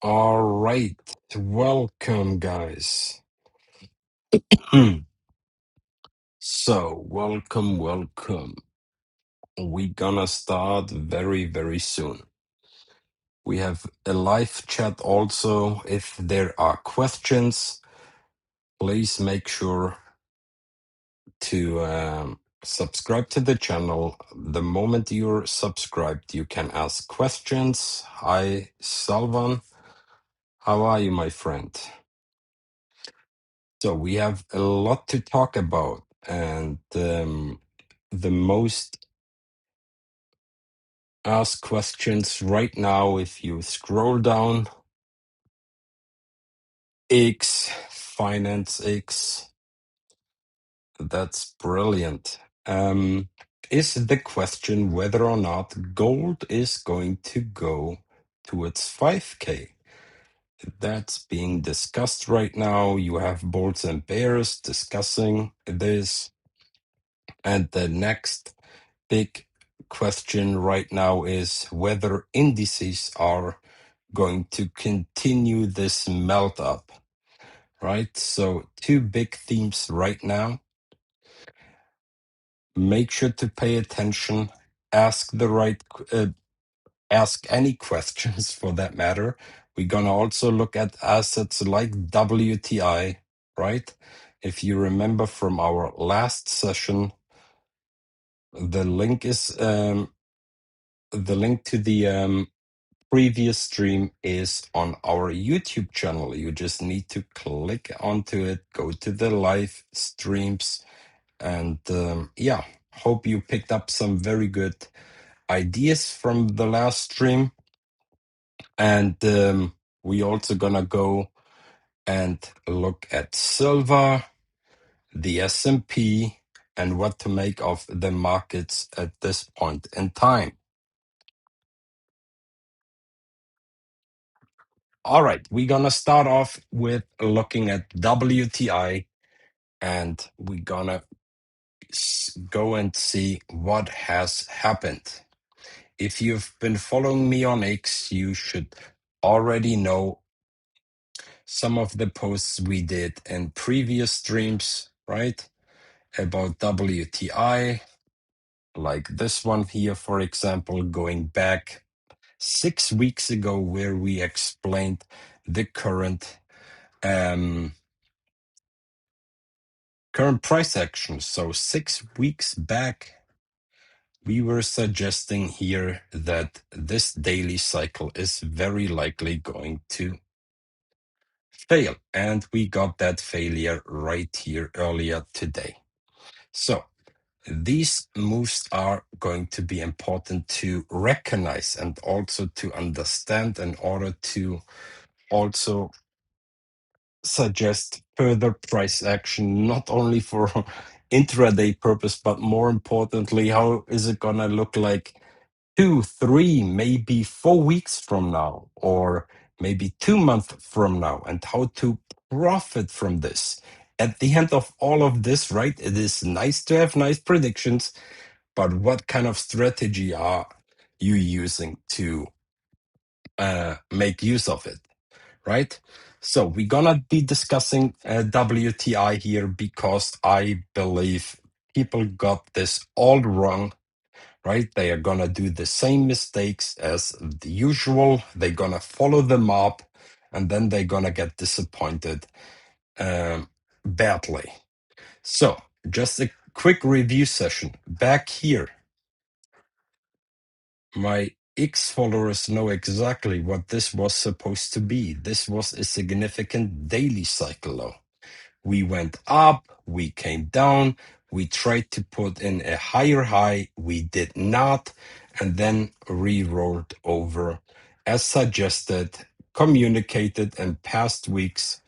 All right, welcome, guys. Welcome. We're gonna start very, very soon. We have a live chat also. If there are questions, please make sure to subscribe to the channel. The moment you're subscribed, you can ask questions. Hi, Salvan. How are you, my friend? So we have a lot to talk about, and the most asked questions right now, if you scroll down, X, Finance X, that's brilliant. Is the question whether or not gold is going to go towards 5K? That's being discussed right now. You have bulls and bears discussing this. And the next big question right now is whether indices are going to continue this melt up, right? So two big themes right now. Make sure to pay attention, ask the right, ask any questions for that matter. We're gonna also look at assets like WTI, right? If you remember from our last session, the link to the previous stream is on our YouTube channel. You just need to click onto it, go to the live streams, and yeah, hope you picked up some very good ideas from the last stream. And we also gonna go and look at silver, the S&P, and what to make of the markets at this point in time. All right, we're gonna start off with looking at WTI, and we're gonna go and see what has happened. If you've been following me on X, you should already know some of the posts we did in previous streams, right? About WTI, like this one here, for example, going back 6 weeks ago, where we explained the current price action. So 6 weeks back, we were suggesting here that this daily cycle is very likely going to fail. And we got that failure right here earlier today. So these moves are going to be important to recognize and also to understand in order to also suggest further price action, not only for intraday purpose, but more importantly, how is it going to look like 2, 3, maybe 4 weeks from now, or maybe 2 months from now, and how to profit from this. At the end of all of this, right, it is nice to have nice predictions, but what kind of strategy are you using to make use of it, right? So we're gonna be discussing WTI here because I believe people got this all wrong, right? They are gonna do the same mistakes as the usual. They're gonna follow the mob, and then they're gonna get disappointed badly. So just a quick review session. Back here, my X followers know exactly what this was supposed to be. This was a significant daily cycle low. We went up, we came down, we tried to put in a higher high, we did not, and then re-rolled over as suggested, communicated in past weeks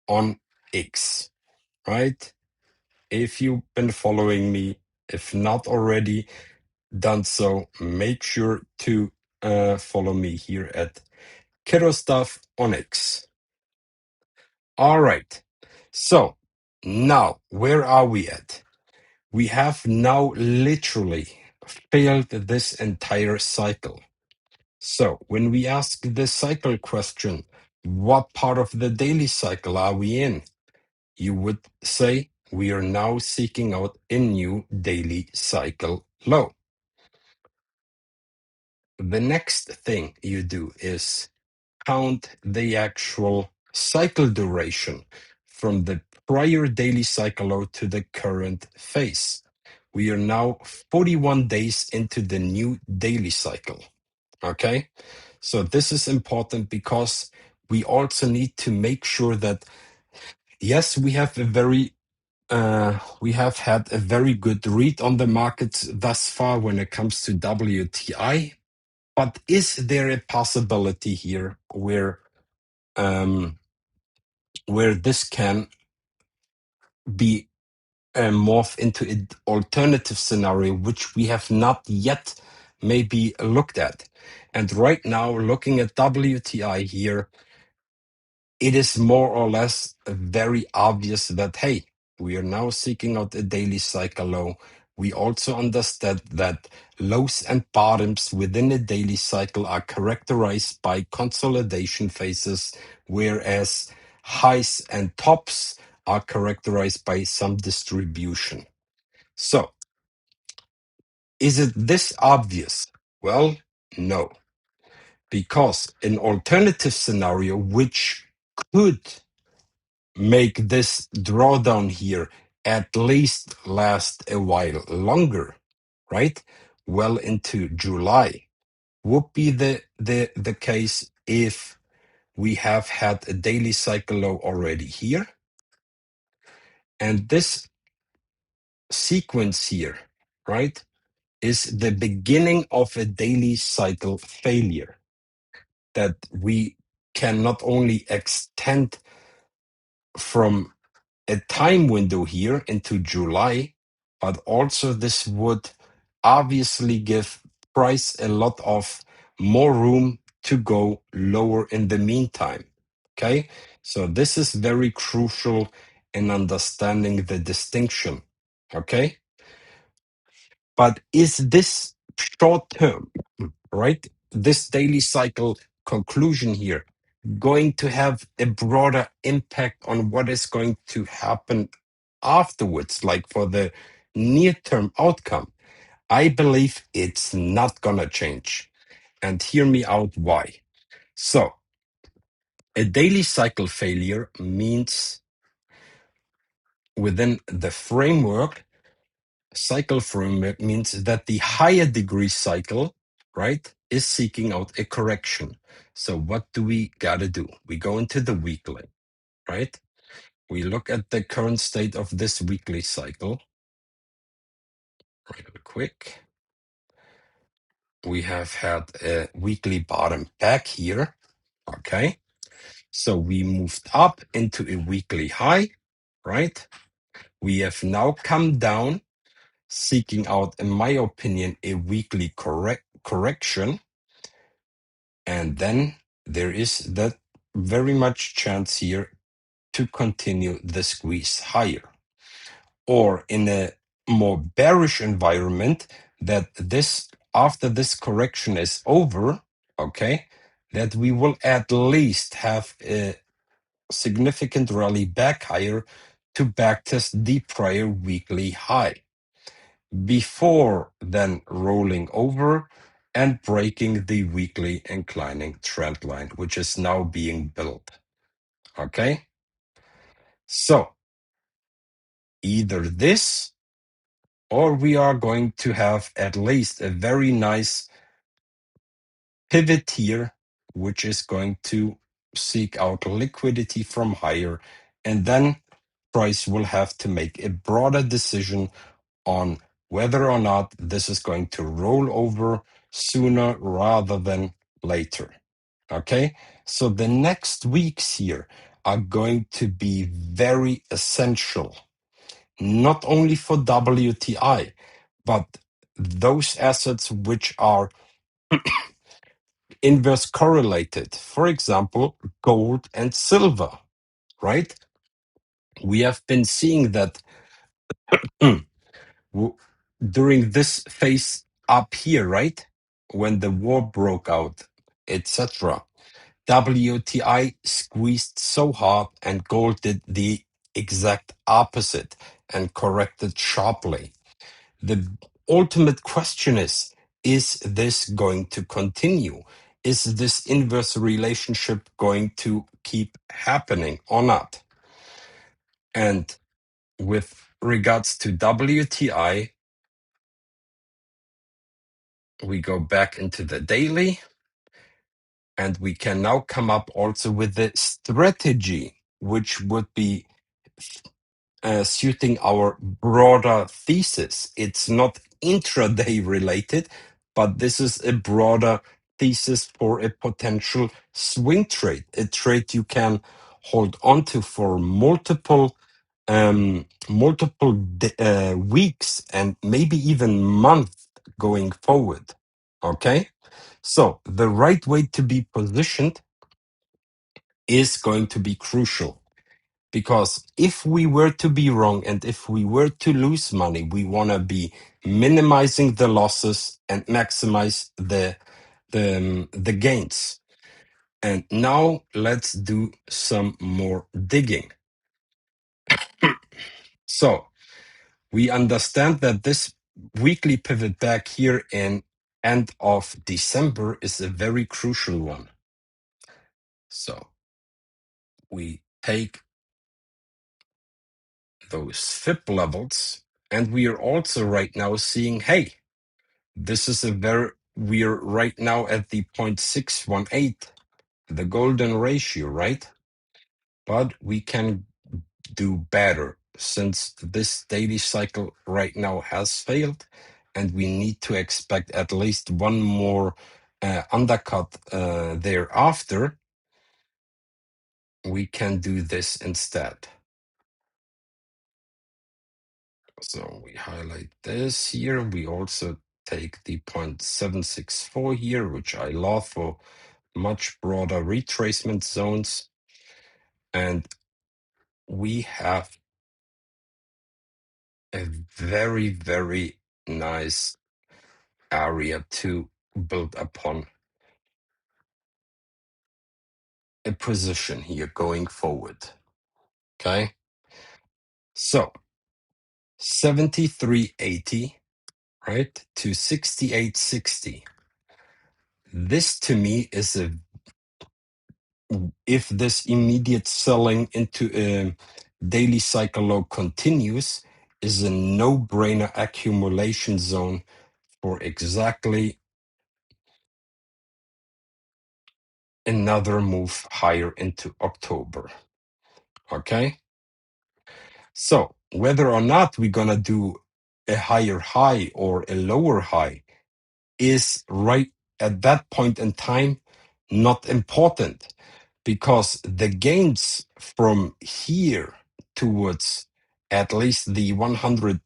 on X, right? If you've been following me, if not already done so, make sure to follow me here at Kiddows on X. All right. So now, where are we at? We have now literally failed this entire cycle. So when we ask the cycle question, what part of the daily cycle are we in? You would say we are now seeking out a new daily cycle low. The next thing you do is count the actual cycle duration from the prior daily cycle low to the current phase. We are now 41 days into the new daily cycle. Okay, so this is important because we also need to make sure that, yes, we have had a very good read on the markets thus far when it comes to WTI, but is there a possibility here where this can be morph into an alternative scenario which we have not yet maybe looked at? And right now, looking at WTI here, it is more or less very obvious that, hey, we are now seeking out a daily cycle low. We also understand that lows and bottoms within a daily cycle are characterized by consolidation phases, whereas highs and tops are characterized by some distribution. So, is it this obvious? Well, no, because an alternative scenario which could make this drawdown here at least last a while longer, right? Well into July would be the case if we have had a daily cycle low already here. And this sequence here, right, is the beginning of a daily cycle failure that we can not only extend from a time window here into July, but also this would obviously give price a lot of more room to go lower in the meantime. Okay, so this is very crucial in understanding the distinction. Okay, but is this short term, right? This daily cycle conclusion here going to have a broader impact on what is going to happen afterwards, like for the near term outcome? I believe it's not gonna change. And hear me out why. So, a daily cycle failure means within the framework, cycle framework means that the higher degree cycle, right, is seeking out a correction. So what do we gotta do? We go into the weekly, right? We look at the current state of this weekly cycle. Real quick. We have had a weekly bottom back here. Okay. So we moved up into a weekly high, right? We have now come down, seeking out, in my opinion, a weekly correction. And then there is that very much chance here to continue the squeeze higher. Or in a more bearish environment, that this after this correction is over, okay, that we will at least have a significant rally back higher to backtest the prior weekly high before then rolling over and breaking the weekly inclining trend line, which is now being built. Okay, so either this or we are going to have at least a very nice pivot here, which is going to seek out liquidity from higher, and then price will have to make a broader decision on whether or not this is going to roll over sooner rather than later. Okay, so the next weeks here are going to be very essential, not only for WTI, but those assets which are inverse correlated, for example, gold and silver, right? We have been seeing that during this phase up here, right? When the war broke out, etc. WTI squeezed so hard and gold did the exact opposite and corrected sharply. The ultimate question is this going to continue? Is this inverse relationship going to keep happening or not? And with regards to WTI, we go back into the daily, and we can now come up also with the strategy, which would be suiting our broader thesis. It's not intraday related, but this is a broader thesis for a potential swing trade, a trade you can hold on to for multiple weeks and maybe even months going forward. Okay, so the right way to be positioned is going to be crucial. Because if we were to be wrong and if we were to lose money, we want to be minimizing the losses and maximize the gains. And now let's do some more digging. So we understand that this weekly pivot back here in end of December is a very crucial one. So we take those FIP levels, and we are also right now seeing, hey, this is we're right now at the 0.618, the golden ratio, right? But we can do better since this daily cycle right now has failed, and we need to expect at least one more undercut thereafter. We can do this instead. So we highlight this here. We also take the 0.764 here, which I love for much broader retracement zones. And we have a very, very nice area to build upon a position here going forward. Okay. So 73.80, right, to 68.60. This to me is if this immediate selling into a daily cycle low continues, is a no-brainer accumulation zone for exactly another move higher into October. Okay? So whether or not we're gonna do a higher high or a lower high is right at that point in time not important, because the gains from here towards at least the $100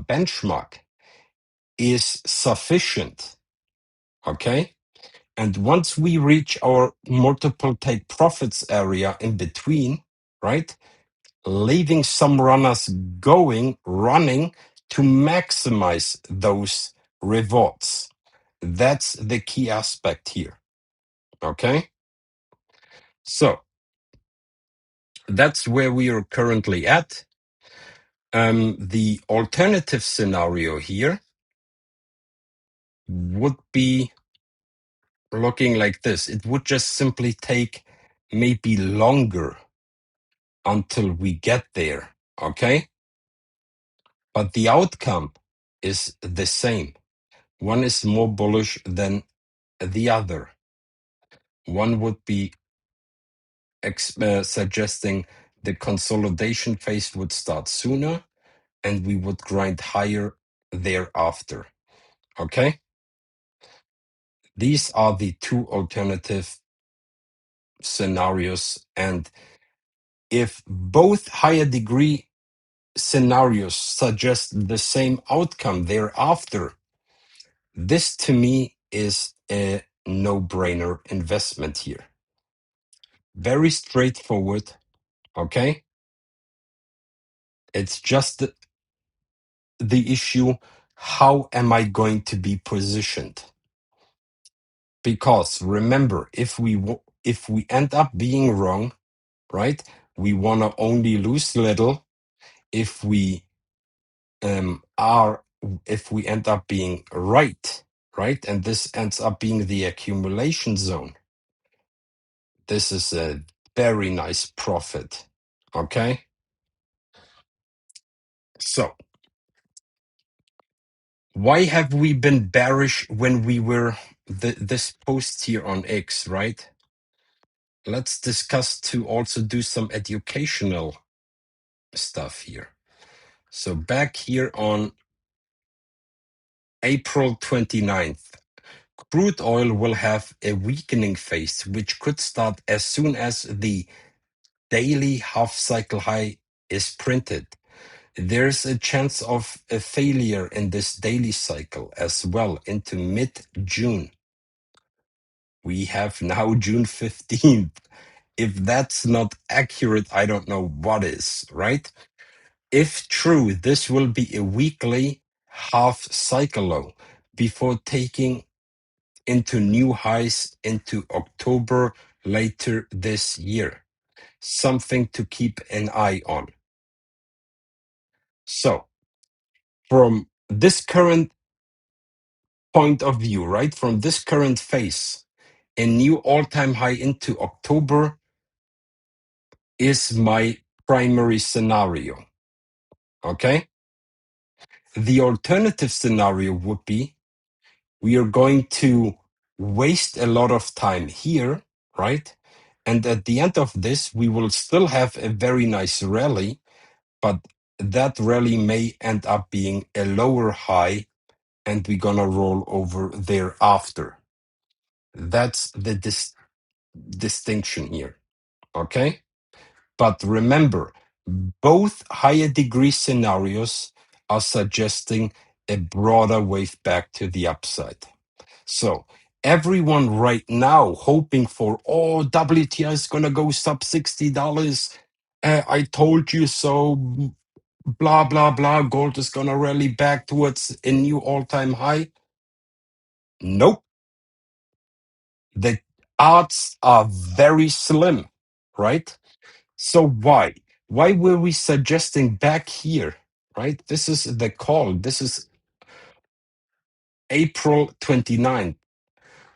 benchmark is sufficient. Okay? And once we reach our multiple take profits area in between, right, leaving some runners running to maximize those rewards. That's the key aspect here. Okay? So that's where we are currently at. The alternative scenario here would be looking like this. It would just simply take maybe longer until we get there, okay? But the outcome is the same. One is more bullish than the other. One would be suggesting the consolidation phase would start sooner and we would grind higher thereafter, okay? These are the two alternative scenarios, and if both higher degree scenarios suggest the same outcome thereafter, this to me is a no-brainer investment here. Very straightforward, okay? It's just the issue, how am I going to be positioned? Because remember, if we end up being wrong, right, we want to only lose little. If we are if we end up being right, right, and this ends up being the accumulation zone, this is a very nice profit. Okay, so why have we been bearish when we were this post here on X, right? Let's discuss to also do some educational stuff here. So back here on April 29th, crude oil will have a weakening phase, which could start as soon as the daily half-cycle high is printed. There's a chance of a failure in this daily cycle as well into mid-June. We have now June 15th. If that's not accurate, I don't know what is, right? If true, this will be a weekly half-cycle low before taking into new highs into October later this year. Something to keep an eye on. So, from this current point of view, right, from this current phase, a new all-time high into October is my primary scenario. Okay? The alternative scenario would be we are going to waste a lot of time here, right? And at the end of this, we will still have a very nice rally, but that rally may end up being a lower high and we're gonna roll over thereafter. That's the distinction here, okay? But remember, both higher degree scenarios are suggesting a broader wave back to the upside. So everyone right now hoping for, oh, WTI is going to go sub $60. I told you so, blah, blah, blah. Gold is going to rally back towards a new all-time high. Nope. The odds are very slim, right? So why? Why were we suggesting back here, right? This is the call. This is April 29th.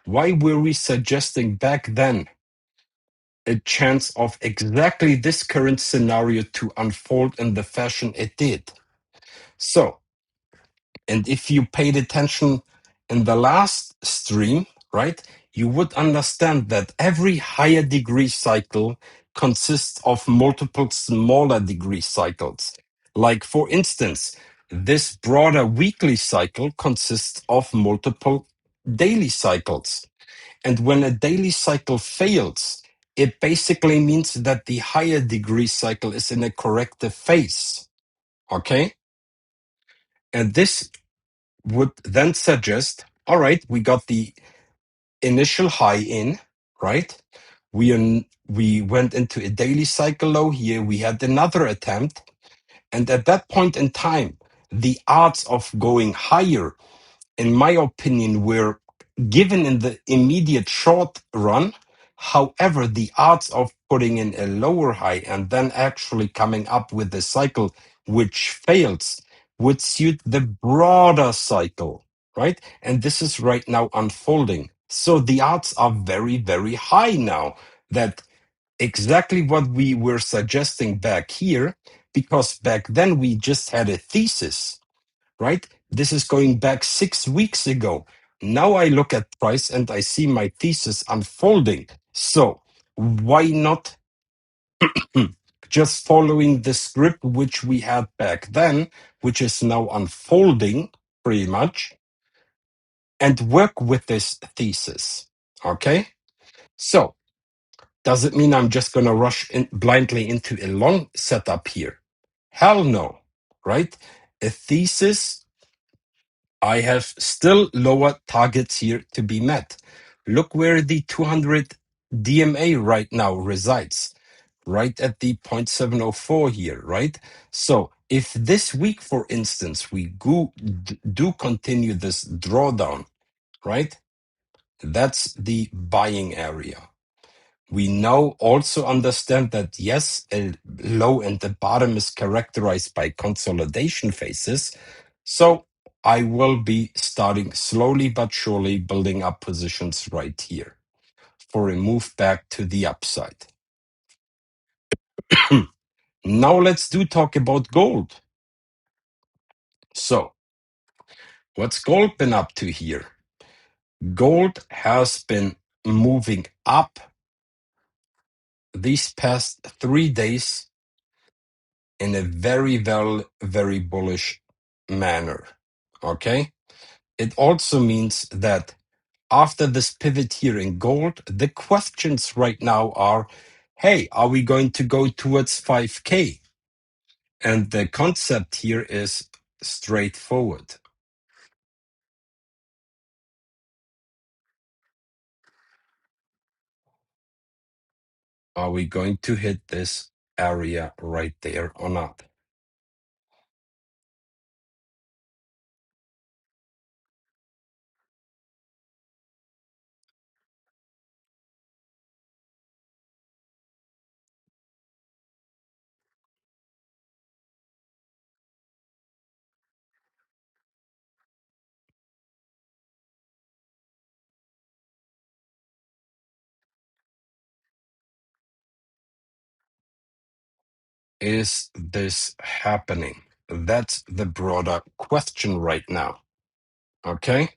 Why were we suggesting back then a chance of exactly this current scenario to unfold in the fashion it did? So, and if you paid attention in the last stream, right, you would understand that every higher degree cycle consists of multiple smaller degree cycles. Like, for instance, this broader weekly cycle consists of multiple daily cycles. And when a daily cycle fails, it basically means that the higher degree cycle is in a corrective phase. Okay? And this would then suggest, all right, we got the initial high in, right? We went into a daily cycle low here. We had another attempt. And at that point in time, the odds of going higher, in my opinion, were given in the immediate short run. However, the odds of putting in a lower high and then actually coming up with a cycle which fails would suit the broader cycle, right? And this is right now unfolding. So the odds are very, very high now that exactly what we were suggesting back here, because back then we just had a thesis, right? This is going back 6 weeks ago. Now I look at price and I see my thesis unfolding. So why not just following the script which we had back then, which is now unfolding pretty much, and work with this thesis? Okay. So does it mean I'm just going to rush in blindly into a long setup here? Hell no, right? A thesis, I have still lower targets here to be met. Look where the 200 DMA right now resides, right at the 0.704 here, right? So if this week, for instance, we do continue this drawdown, right? That's the buying area. We now also understand that yes, a low and the bottom is characterized by consolidation phases. So I will be starting slowly but surely building up positions right here for a move back to the upside. Now let's talk about gold. So what's gold been up to here? Gold has been moving up these past 3 days in a very bullish manner. Okay. It also means that after this pivot here in gold, the questions right now are, hey, are we going to go towards 5K? And the concept here is straightforward. Are we going to hit this area right there or not? Is this happening? That's the broader question right now. Okay?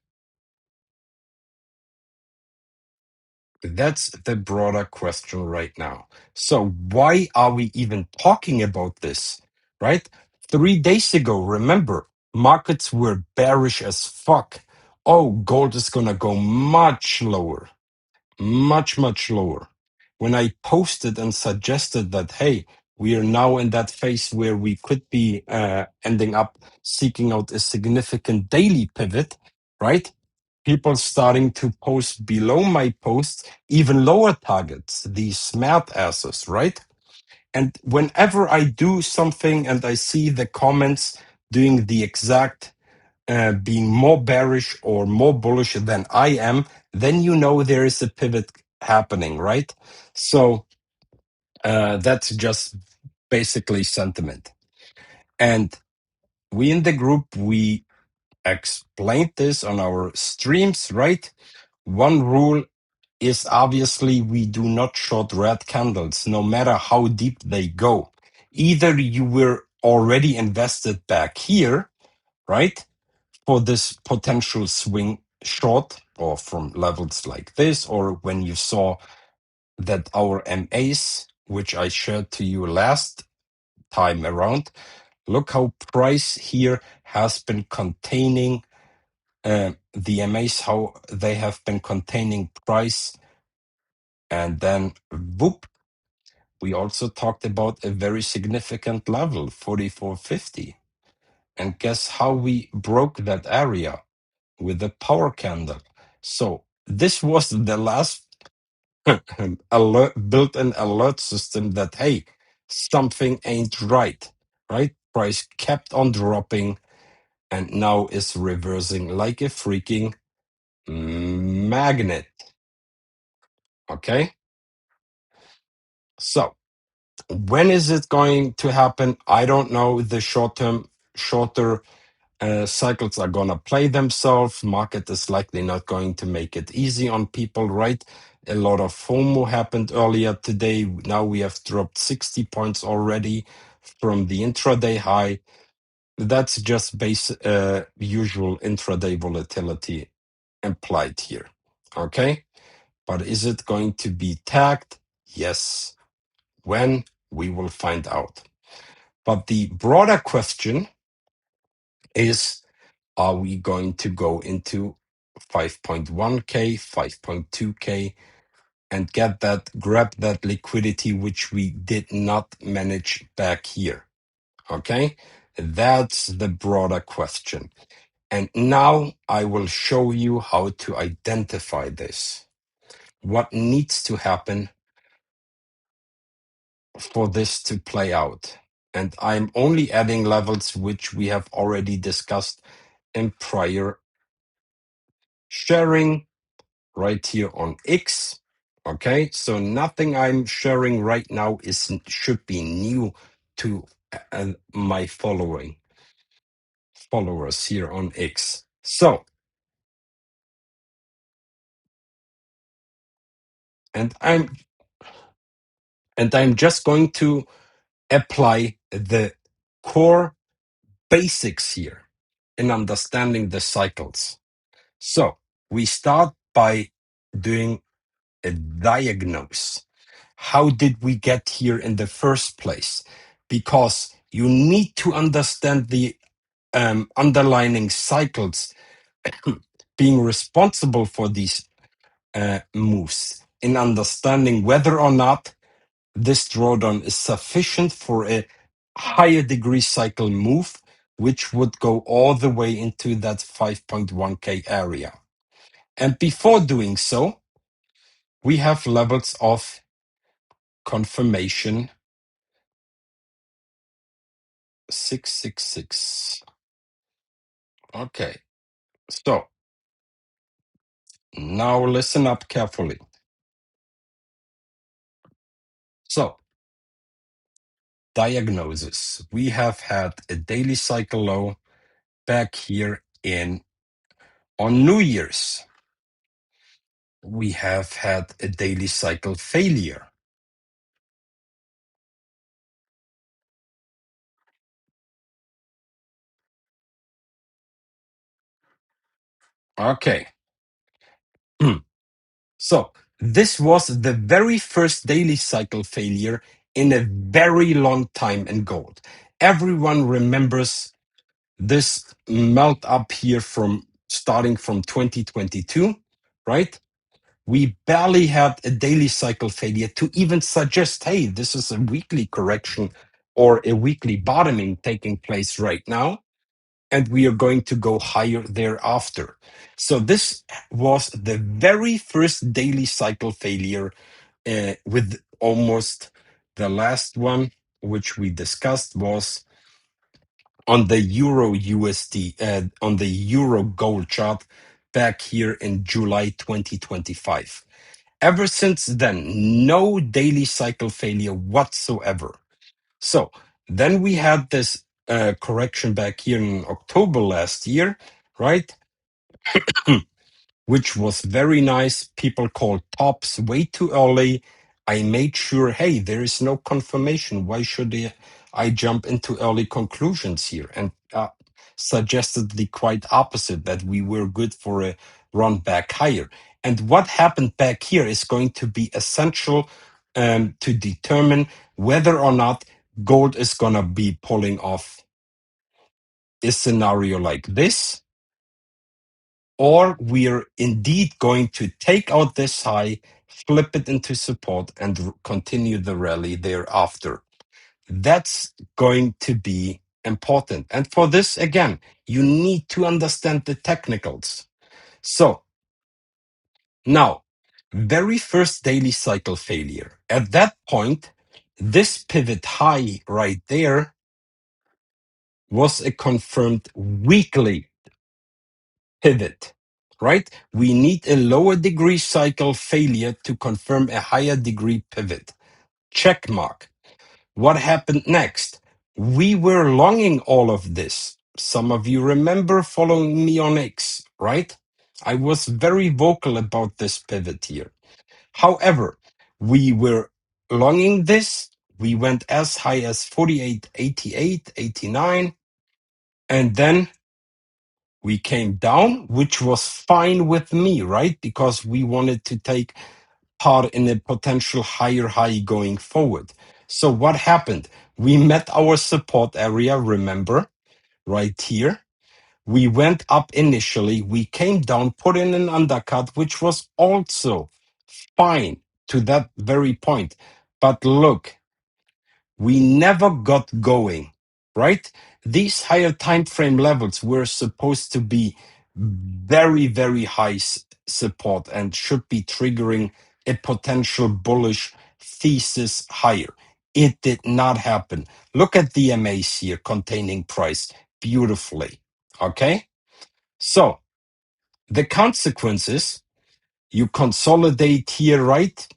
That's the broader question right now. So, why are we even talking about this? Right? 3 days ago, remember, markets were bearish as fuck. Oh, gold is going to go much lower, much lower. When I posted and suggested that, hey, we are now in that phase where we could be ending up seeking out a significant daily pivot, right? People starting to post below my posts even lower targets, these smart asses, right? And whenever I do something and I see the comments doing the exact being more bearish or more bullish than I am, then you know there is a pivot happening, right? So that's just basically sentiment. And we in the group, we explained this on our streams, right? One rule is obviously we do not short red candles, no matter how deep they go. Either you were already invested back here, right? For this potential swing short or from levels like this, or when you saw that our MAs, which I shared to you last time around, look how price here has been containing the MAs, how they have been containing price. And then, whoop, we also talked about a very significant level, 44.50. And guess how we broke that area? With the power candle. So this was the last built-in alert system that, hey, something ain't right, right? Price kept on dropping and now is reversing like a freaking magnet. Okay? So when is it going to happen? I don't know. The shorter cycles are gonna play themselves. Market is likely not going to make it easy on people, right? A lot of FOMO happened earlier today. Now we have dropped 60 points already from the intraday high. That's just usual intraday volatility implied here. Okay, but is it going to be tagged? Yes. When? We will find out. But the broader question is, are we going to go into 5.1K, 5.2K, and grab that liquidity, which we did not manage back here? Okay, that's the broader question. And now I will show you how to identify this. What needs to happen for this to play out? And I'm only adding levels which we have already discussed in prior sharing. right here on X. Okay, so nothing I'm sharing right now should be new to my followers here on X. So, and I'm just going to apply the core basics here in understanding the cycles. So we start by doing a diagnose. How did we get here in the first place? Because you need to understand the underlying cycles being responsible for these moves in understanding whether or not this drawdown is sufficient for a higher degree cycle move, which would go all the way into that 5.1K area. And before doing so, we have levels of confirmation 666. Okay, so now listen up carefully. So, diagnosis. We have had a daily cycle low back here on New Year's. We have had a daily cycle failure. Okay. So this was the very first daily cycle failure in a very long time in gold. Everyone remembers this melt up here from starting from 2022, right? We barely had a daily cycle failure to even suggest, hey, this is a weekly correction or a weekly bottoming taking place right now, and we are going to go higher thereafter. So this was the very first daily cycle failure, with almost the last one, which we discussed, was on the Euro USD, on the Euro gold chart back here in July 2025. Ever since then, no daily cycle failure whatsoever. So then we had this correction back here in October last year, right? Which was very nice. People called tops way too early. I made sure, hey, there is no confirmation. Why should I jump into early conclusions here? And suggested the quite opposite, that we were good for a run back higher. And what happened back here is going to be essential to determine whether or not gold is going to be pulling off a scenario like this, or we're indeed going to take out this high, flip it into support, and continue the rally thereafter. That's going to be important. And for this, again, you need to understand the technicals. So now, very first daily cycle failure. At that point, this pivot high right there was a confirmed weekly pivot, right? We need a lower degree cycle failure to confirm a higher degree pivot. Check mark. What happened next? We were longing all of this. Some of you remember following me on X, right? I was very vocal about this pivot here. However, we were longing this. We went as high as 48.88, 89, and then we came down, which was fine with me, right? Because we wanted to take part in a potential higher high going forward. So what happened? We met our support area, remember, right here. We went up initially. We came down, put in an undercut, which was also fine to that very point. But look, we never got going, right? These higher time frame levels were supposed to be very, very high support and should be triggering a potential bullish thesis higher. It did not happen. Look at the MAs here containing price beautifully. Okay? So the consequences, You consolidate here, right?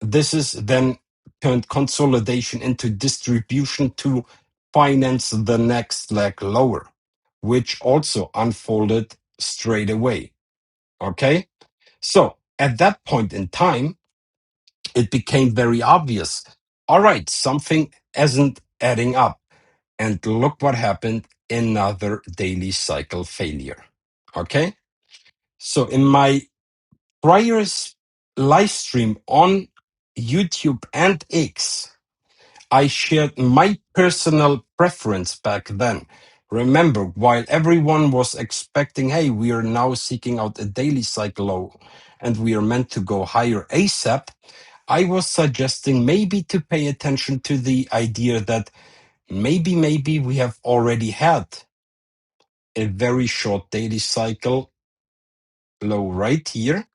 This is then turned consolidation into distribution to finance the next leg lower, which also unfolded straight away. Okay? So at that point in time, it became very obvious. All right, something isn't adding up. And look what happened, another daily cycle failure. Okay? So in my prior live stream on YouTube and X, I shared my personal preference back then. Remember, while everyone was expecting, hey, we are now seeking out a daily cycle low and we are meant to go higher ASAP, I was suggesting maybe to pay attention to the idea that maybe we have already had a very short daily cycle low right here,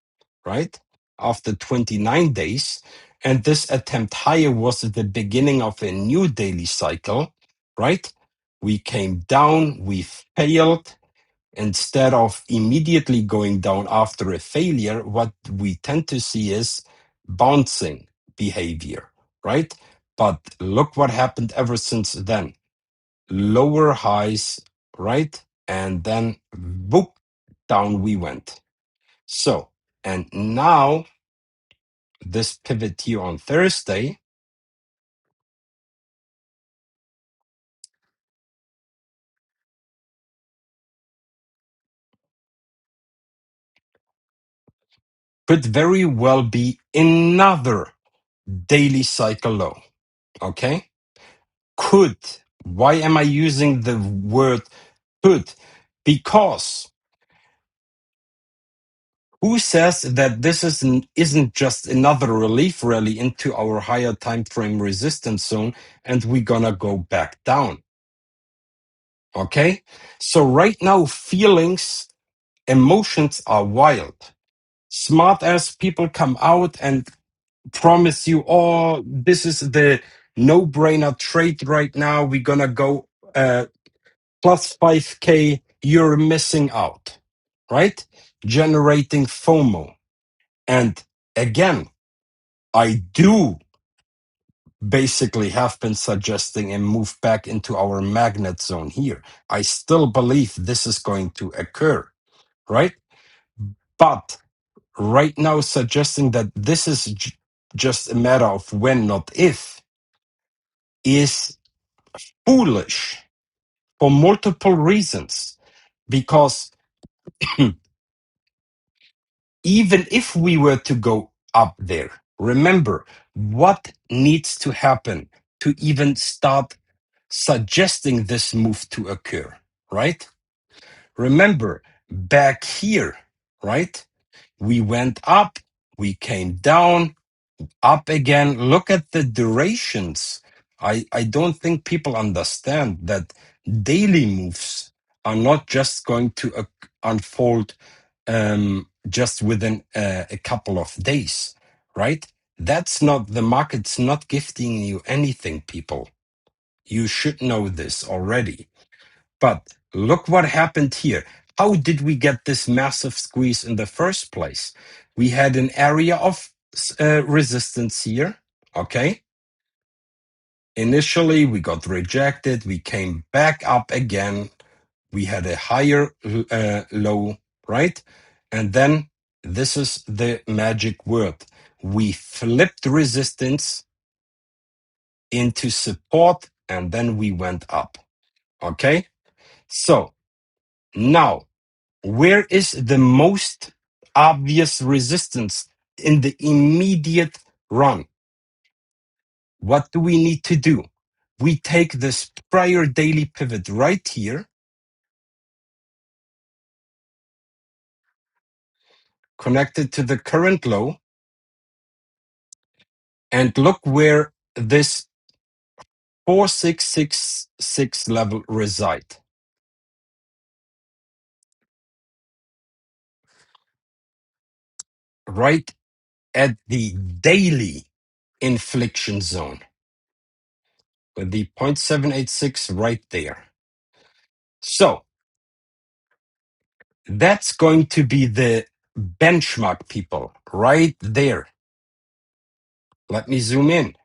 right? After 29 days. And this attempt higher was the beginning of a new daily cycle, right? We came down, we failed. Instead of immediately going down after a failure, what we tend to see is bouncing behavior, right? But look what happened ever since then. Lower highs, right? And then whoop, down we went. So, and now this pivot here on Thursday, could very well be another daily cycle low. Okay? Could. Why am I using the word could? Because who says that this isn't just another relief rally into our higher time frame resistance zone and we're gonna go back down? Okay? So right now, feelings, emotions are wild. Smart ass people come out and promise you, oh, this is the no-brainer trade right now. We're gonna go plus 5K. You're missing out, right? Generating FOMO. And again, I do basically have been suggesting a move back into our magnet zone here. I still believe this is going to occur, right? But right now, suggesting that this is just a matter of when, not if, is foolish for multiple reasons. Because even if we were to go up there, remember what needs to happen to even start suggesting this move to occur, right? Remember back here, right? We went up, we came down, up again. Look at the durations. I don't think people understand that daily moves are not just going to unfold just within a couple of days, right? That's not the market's not gifting you anything, people. You should know this already. But look what happened here. How did we get this massive squeeze in the first place? We had an area of resistance here. Okay. Initially, we got rejected. We came back up again. We had a higher low, right? And then this is the magic word. We flipped resistance into support and then we went up. Okay. So now, where is the most obvious resistance in the immediate run? What do we need to do? We take this prior daily pivot right here, connected to the current low, and look where this 4666 level reside. Right at the daily inflection zone with the 0.786 right there. So that's going to be the benchmark, people, right there. Let me zoom in.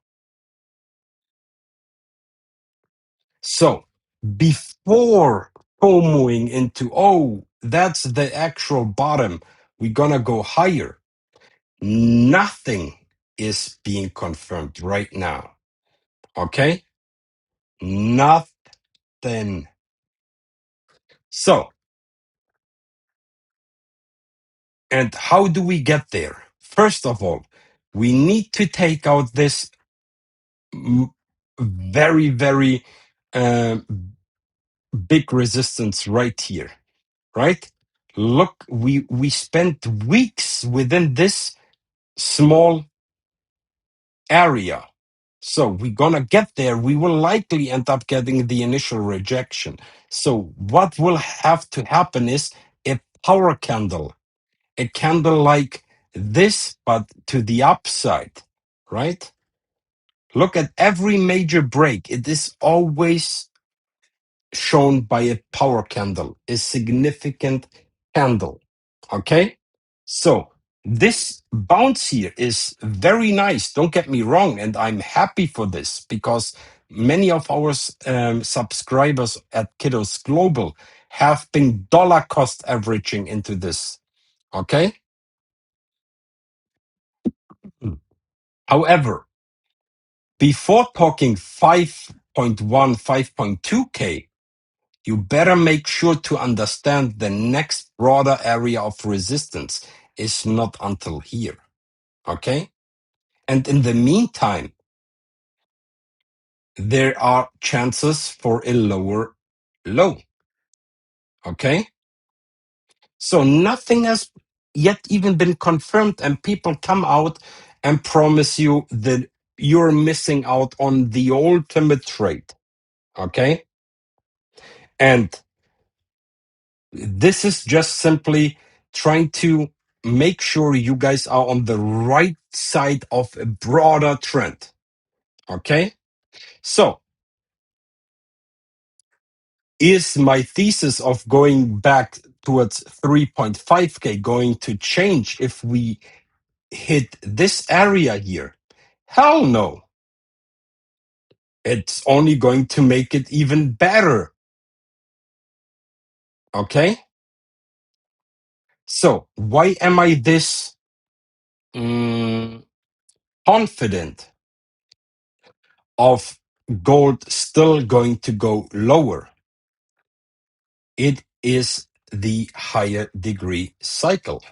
So before FOMOing into, oh, that's the actual bottom, we're gonna go higher. Nothing is being confirmed right now. Okay? Nothing. So, and how do we get there? First of all, we need to take out this very, very big resistance right here, right? Look, we spent weeks within this small area. So we're gonna get there. We will likely end up getting the initial rejection. So what will have to happen is a power candle, a candle like this, but to the upside, right? Look at every major break. It is always shown by a power candle, a significant candle. Okay? So this bounce here is very nice. Don't get me wrong. And I'm happy for this because many of our subscribers at Kiddows Global have been dollar cost averaging into this. Okay? However, before talking 5.1, 5.2K, you better make sure to understand the next broader area of resistance is not until here. Okay? And in the meantime, there are chances for a lower low. Okay? So nothing has yet even been confirmed, and people come out and promise you that you're missing out on the ultimate trade. Okay? And this is just simply trying to make sure you guys are on the right side of a broader trend. Okay? So, is my thesis of going back towards 3.5K going to change if we hit this area here? Hell no. It's only going to make it even better. Okay? So, why am I this confident of gold still going to go lower? It is the higher degree cycle.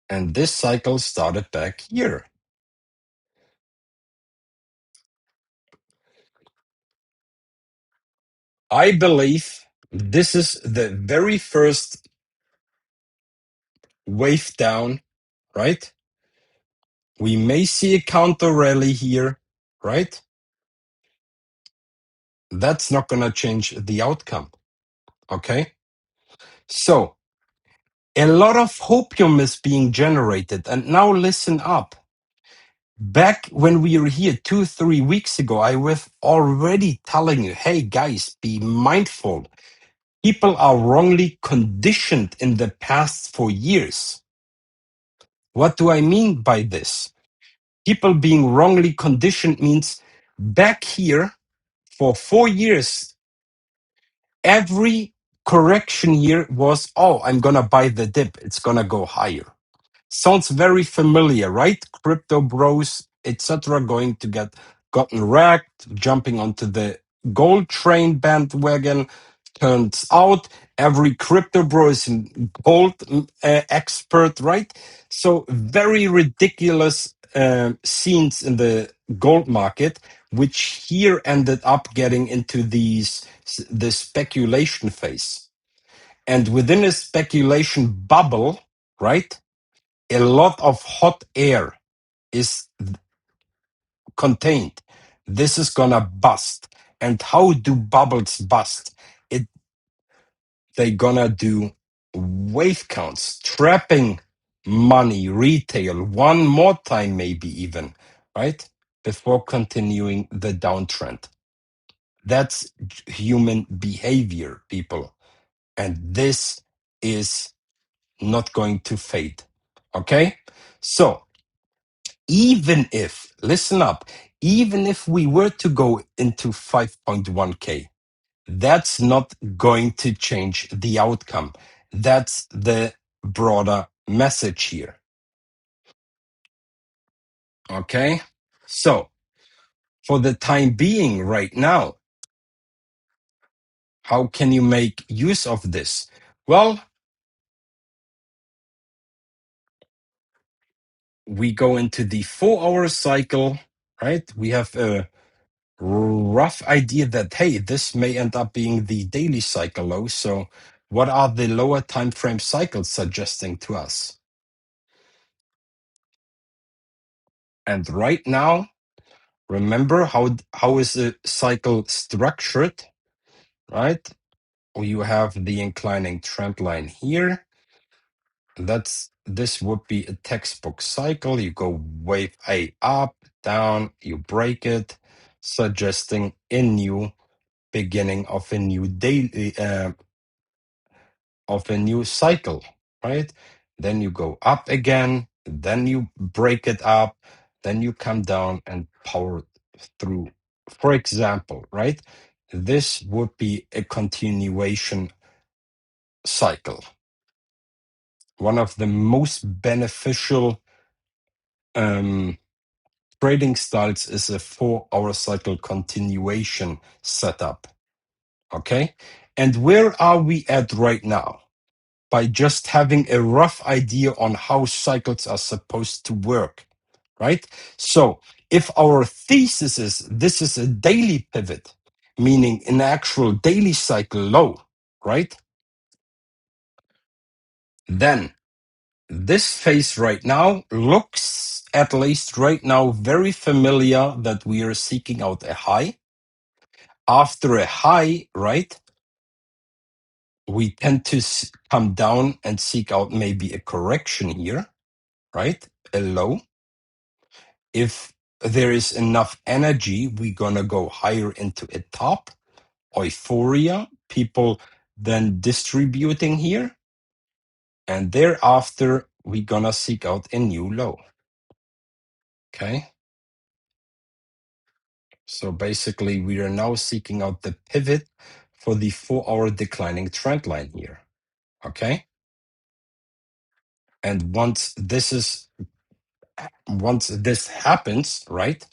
And this cycle started back here. I believe this is the very first wave down, right? We may see a counter rally here, right? That's not going to change the outcome, okay? So, a lot of hopium is being generated. And now listen up. Back when we were here 2-3 weeks ago, I was already telling you, hey guys, be mindful. People are wrongly conditioned in the past for years. What do I mean by this? People being wrongly conditioned means back here for 4 years, every correction here was, oh, I'm going to buy the dip. It's going to go higher. Sounds very familiar, right? Crypto bros, etc., going to get gotten wrecked, jumping onto the gold train bandwagon. Turns out every crypto bro is a gold expert, right? So very ridiculous scenes in the gold market, which here ended up getting into the speculation phase. And within a speculation bubble, right? A lot of hot air is contained. This is gonna bust. And how do bubbles bust? They gonna do wave counts, trapping money, retail, one more time, maybe even, right? Before continuing the downtrend. That's human behavior, people. And this is not going to fade. Okay? So, even if, listen up, even if we were to go into 5.1K, that's not going to change the outcome. That's the broader message here. Okay? So, for the time being, right now, how can you make use of this? Well, we go into the 4 hour cycle, right? We have a rough idea that, hey, this may end up being the daily cycle low. So, what are the lower time frame cycles suggesting to us? And right now, remember how is a cycle structured, right? You have the inclining trend line here. This would be a textbook cycle. You go wave A up, down, you break it, suggesting a new beginning of a new daily of a new cycle, right? Then you go up again, then you break it up, then you come down and power through. For example, right? This would be a continuation cycle. One of the most beneficial trading styles is a 4 hour cycle continuation setup. Okay. And where are we at right now? By just having a rough idea on how cycles are supposed to work, right? So if our thesis is this is a daily pivot, meaning an actual daily cycle low, right? Then this phase right now looks, at least right now, very familiar that we are seeking out a high. After a high, right, we tend to come down and seek out maybe a correction here, right? A low. If there is enough energy, we're going to go higher into a top, euphoria, people then distributing here. And thereafter, we're going to seek out a new low. Okay. So basically, we are now seeking out the pivot for the 4 hour declining trend line here. Okay. And once this happens, right,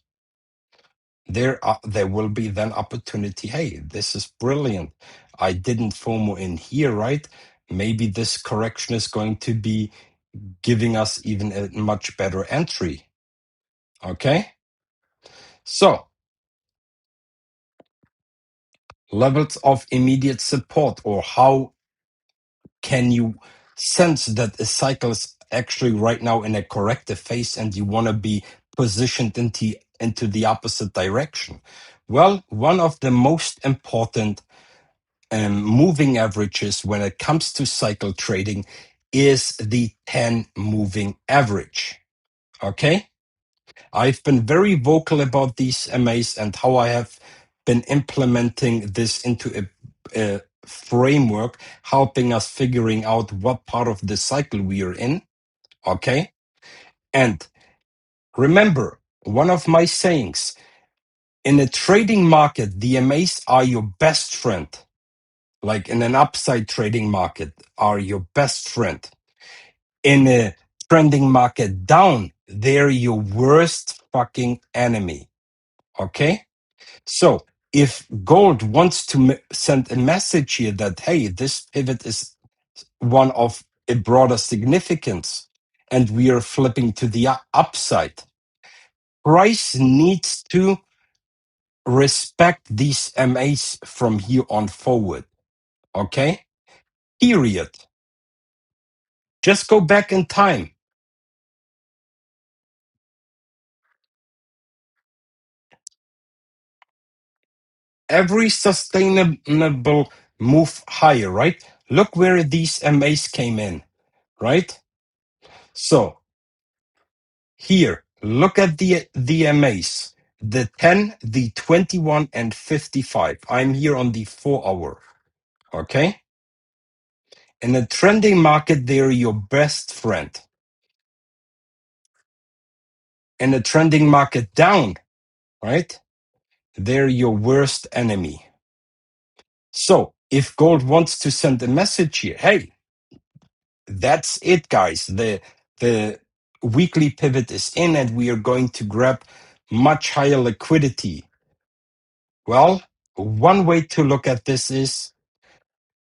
there will be then opportunity. Hey, this is brilliant. I didn't FOMO in here, right? Maybe this correction is going to be giving us even a much better entry. Okay. So levels of immediate support, or how can you sense that a cycle is actually right now in a corrective phase and you want to be positioned into the opposite direction? Well, one of the most important moving averages when it comes to cycle trading is the 10 moving average. Okay? I've been very vocal about these MAs and how I have been implementing this into a framework, helping us figuring out what part of the cycle we are in. Okay. And remember, one of my sayings, in a trading market, the MAs are your best friend. Like in an upside trading market, are your best friend. In a trending market down, they're your worst fucking enemy. Okay. So if gold wants to send a message here that, hey, this pivot is one of a broader significance and we are flipping to the upside, price needs to respect these MAs from here on forward. Okay? Period. Just go back in time. Every sustainable move higher, right? Look where these MAs came in, right? So here, look at the MAs. the 10, the 21, and 55. I'm here on the 4-hour. Okay? In a trending market, they're your best friend. In a trending market down, right? They're your worst enemy. So if gold wants to send a message here, hey, that's it, guys. The weekly pivot is in and we are going to grab much higher liquidity. Well, one way to look at this is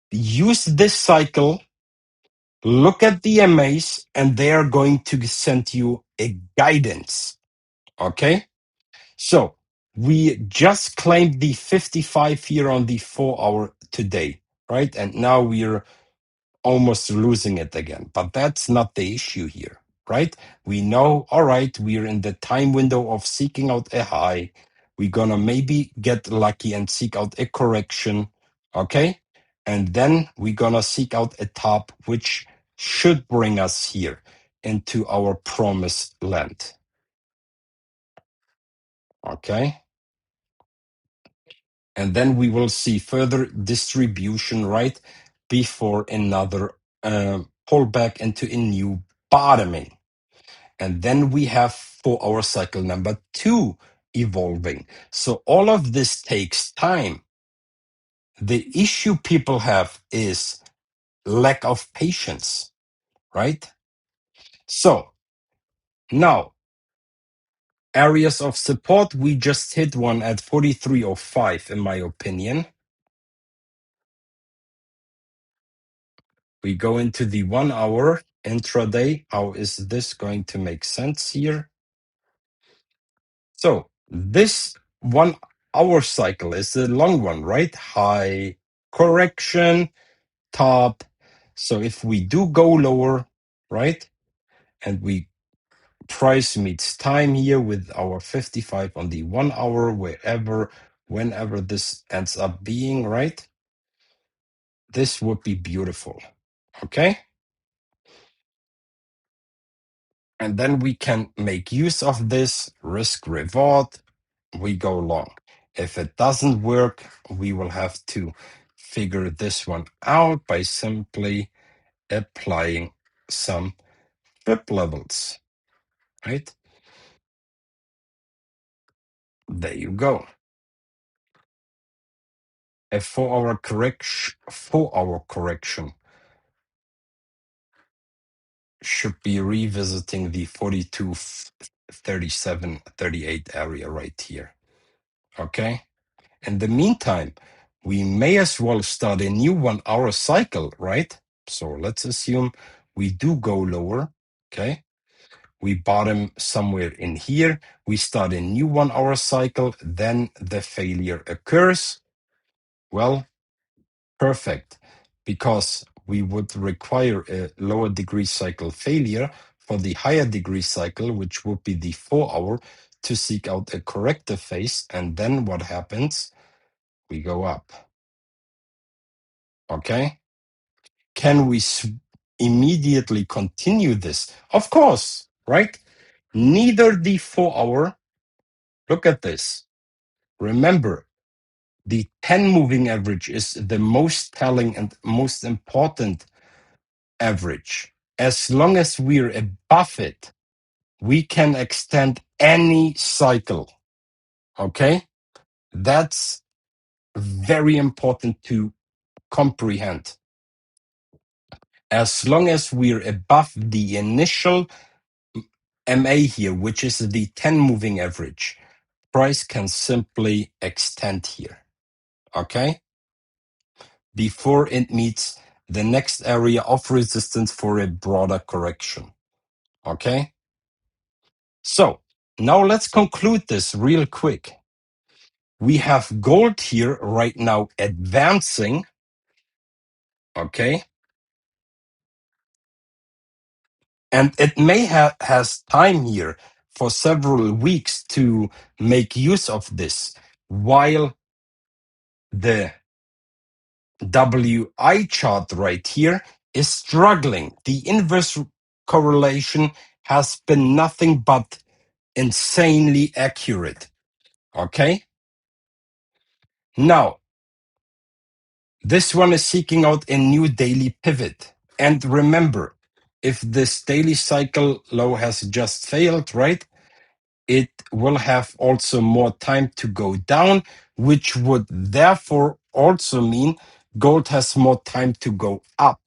use this cycle, look at the MAs, and they are going to send you a guidance. Okay? So we just claimed the 55 here on the 4-hour today, right? And now we're almost losing it again. But that's not the issue here, right? We know, all right, we're in the time window of seeking out a high. We're gonna maybe get lucky and seek out a correction, okay? And then we're gonna seek out a top, which should bring us here into our promised land, okay? And then we will see further distribution right before another pullback into a new bottoming. And then we have for our cycle number 2 evolving. So all of this takes time. The issue people have is lack of patience, right? So now areas of support, we just hit one at 43.05 in my opinion. We go into the 1-hour intraday. How is this going to make sense here? So this 1-hour cycle is the long one, right? High correction, top. So if we do go lower, right? And we price meets time here with our 55 on the 1-hour, whenever this ends up being, right? This would be beautiful. Okay. And then we can make use of this risk reward. We go long. If it doesn't work, we will have to figure this one out by simply applying some flip levels, right? There you go. A 4-hour correction should be revisiting the 42, 37, 38 area right here. Okay. In the meantime, we may as well start a new 1-hour cycle, right? So let's assume we do go lower. Okay. We bottom somewhere in here. We start a new 1-hour cycle. Then the failure occurs. Well, perfect. Because we would require a lower degree cycle failure for the higher degree cycle, which would be the 4-hour, to seek out a corrective phase. And then what happens? We go up. Okay. Can we immediately continue this? Of course, right? Neither the 4-hour, look at this. Remember, the 10 moving average is the most telling and most important average. As long as we're above it, we can extend any cycle. Okay? That's very important to comprehend. As long as we're above the initial MA here, which is the 10 moving average, price can simply extend here. Okay? Before it meets the next area of resistance for a broader correction. Okay? So now let's conclude this real quick. We have gold here right now advancing. Okay? And it may has time here for several weeks to make use of this while the WI chart right here is struggling. The inverse correlation has been nothing but insanely accurate. Okay. Now, this one is seeking out a new daily pivot. And remember, if this daily cycle low has just failed, right, it will have also more time to go down, which would therefore also mean gold has more time to go up.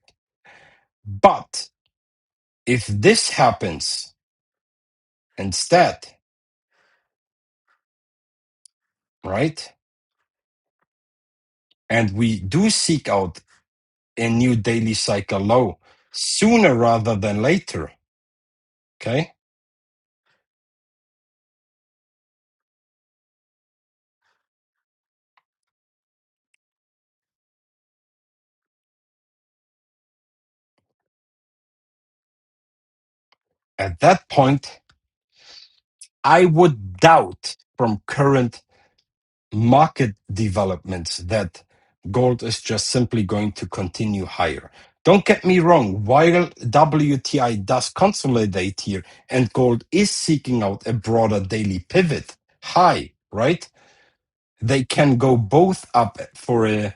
But if this happens instead, right, and we do seek out a new daily cycle low sooner rather than later, okay, at that point, I would doubt from current market developments that gold is just simply going to continue higher. Don't get me wrong, while WTI does consolidate here and gold is seeking out a broader daily pivot high, right? They can go both up for a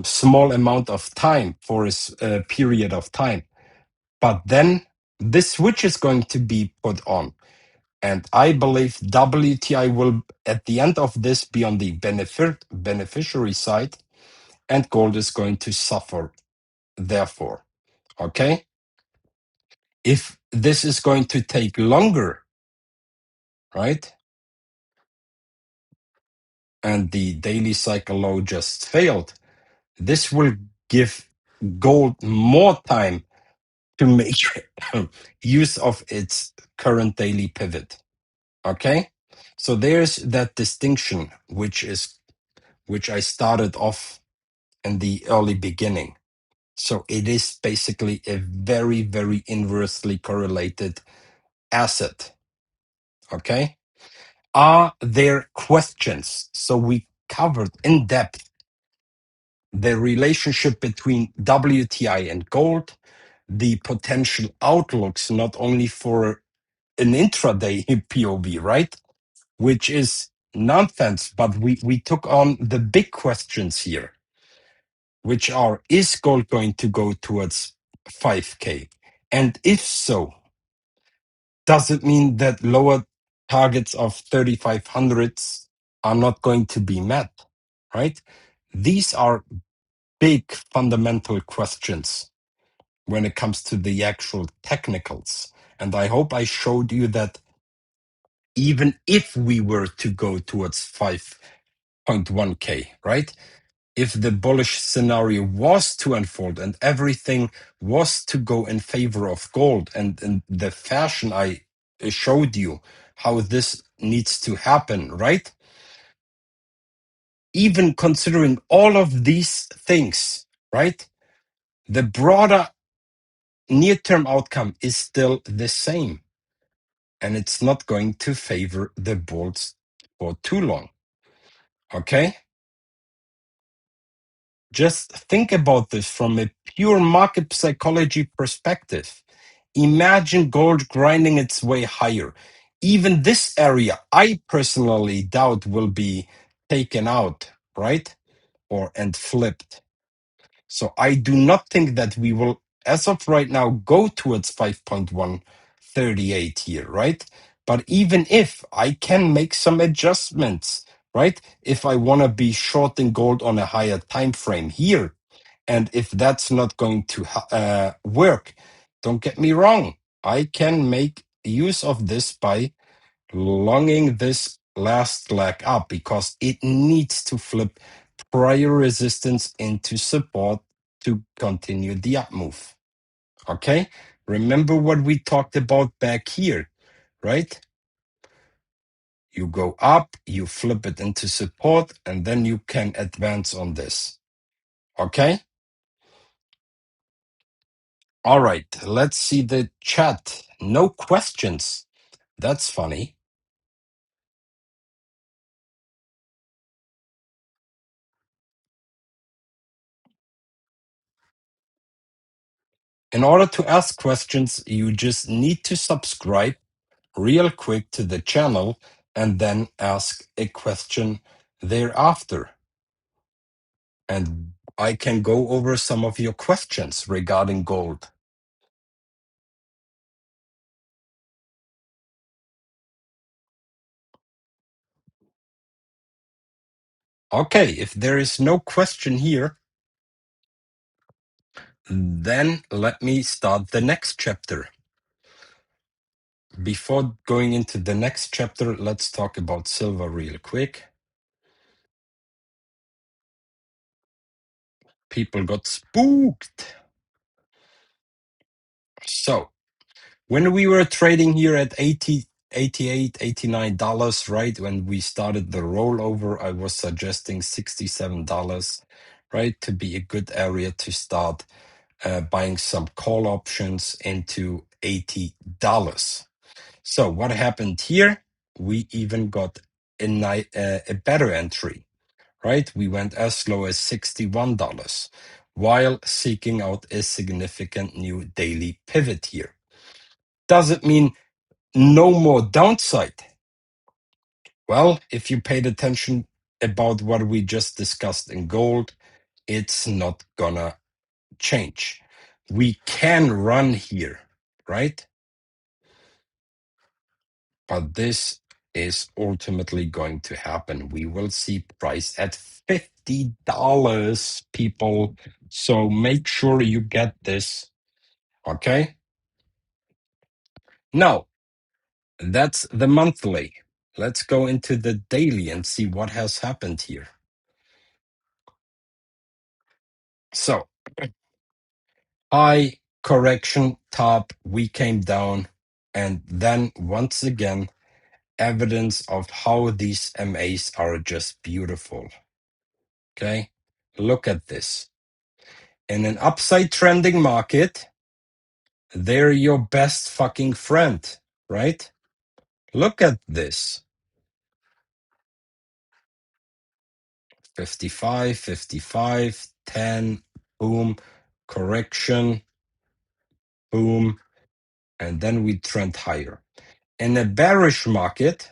small amount of time, for a period of time. But then this switch is going to be put on. And I believe WTI will, at the end of this, be on the beneficiary side, and gold is going to suffer, therefore. Okay? If this is going to take longer, right? And the daily cycle low just failed, this will give gold more time to make use of its current daily pivot. Okay? So there's that distinction, which I started off in the early beginning. So it is basically a very, very inversely correlated asset. Okay. Are there questions? So we covered in depth the relationship between WTI and gold, the potential outlooks, not only for an intraday POV, right? Which is nonsense, but we took on the big questions here, which are, is gold going to go towards 5K? And if so, does it mean that lower targets of 3,500s are not going to be met, right? These are big fundamental questions when it comes to the actual technicals. And I hope I showed you that even if we were to go towards 5.1K, right? If the bullish scenario was to unfold and everything was to go in favor of gold, and in the fashion I showed you how this needs to happen, right? Even considering all of these things, right? The broader near-term outcome is still the same, and it's not going to favor the bulls for too long. Okay? Just think about this from a pure market psychology perspective. Imagine gold grinding its way higher. Even this area, I personally doubt will be taken out, right? Or and flipped. So I do not think that we will, as of right now, go towards 5.138 here, right? But even if I can make some adjustments, right? If I want to be shorting gold on a higher time frame here, and if that's not going to work, don't get me wrong, I can make use of this by longing this last leg up because it needs to flip prior resistance into support to continue the up move. Okay? Remember what we talked about back here, right? You go up, you flip it into support, and then you can advance on this. Okay? All right, let's see the chat. No questions. That's funny. In order to ask questions, you just need to subscribe real quick to the channel and then ask a question thereafter. And I can go over some of your questions regarding gold. Okay, if there is no question here, then let me start the next chapter. Before going into the next chapter, let's talk about silver real quick. People got spooked. So, when we were trading here at 80, 88, $89, right? When we started the rollover, I was suggesting $67, right? To be a good area to start buying some call options into $80. So what happened here? We even got a better entry, right? We went as low as $61 while seeking out a significant new daily pivot here. Does it mean no more downside? Well, if you paid attention about what we just discussed in gold, it's not gonna change. We can run here, right? But this is ultimately going to happen. We will see price at $50, people. So make sure you get this, okay? Now, that's the monthly. Let's go into the daily and see what has happened here. So, high correction top, we came down, and then once again, evidence of how these MAs are just beautiful. Okay, look at this. In an upside trending market, they're your best fucking friend, right? Look at this. 55, 55, 10, boom, correction, boom, and then we trend higher. In a bearish market,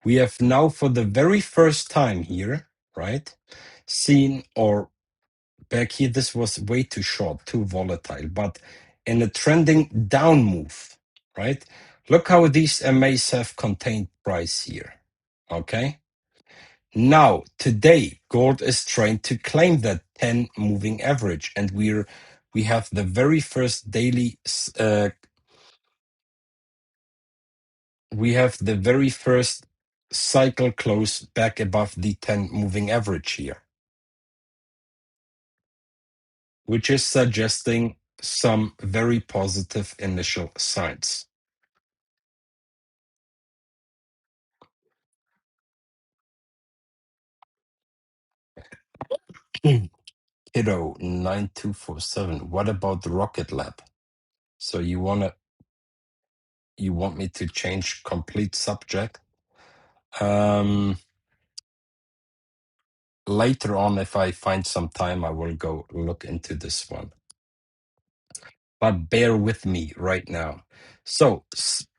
we have now for the very first time here, right, seen, or back here, this was way too short, too volatile, but in a trending down move, right? Look how these MAs have contained price here, okay? Now, today, gold is trying to claim that 10 moving average, and we have the very first daily, we have the very first cycle close back above the 10 moving average here, which is suggesting some very positive initial signs. Kiddo 9247. What about the Rocket Lab? So you want me to change complete subject? Later on, if I find some time, I will go look into this one. But bear with me right now. So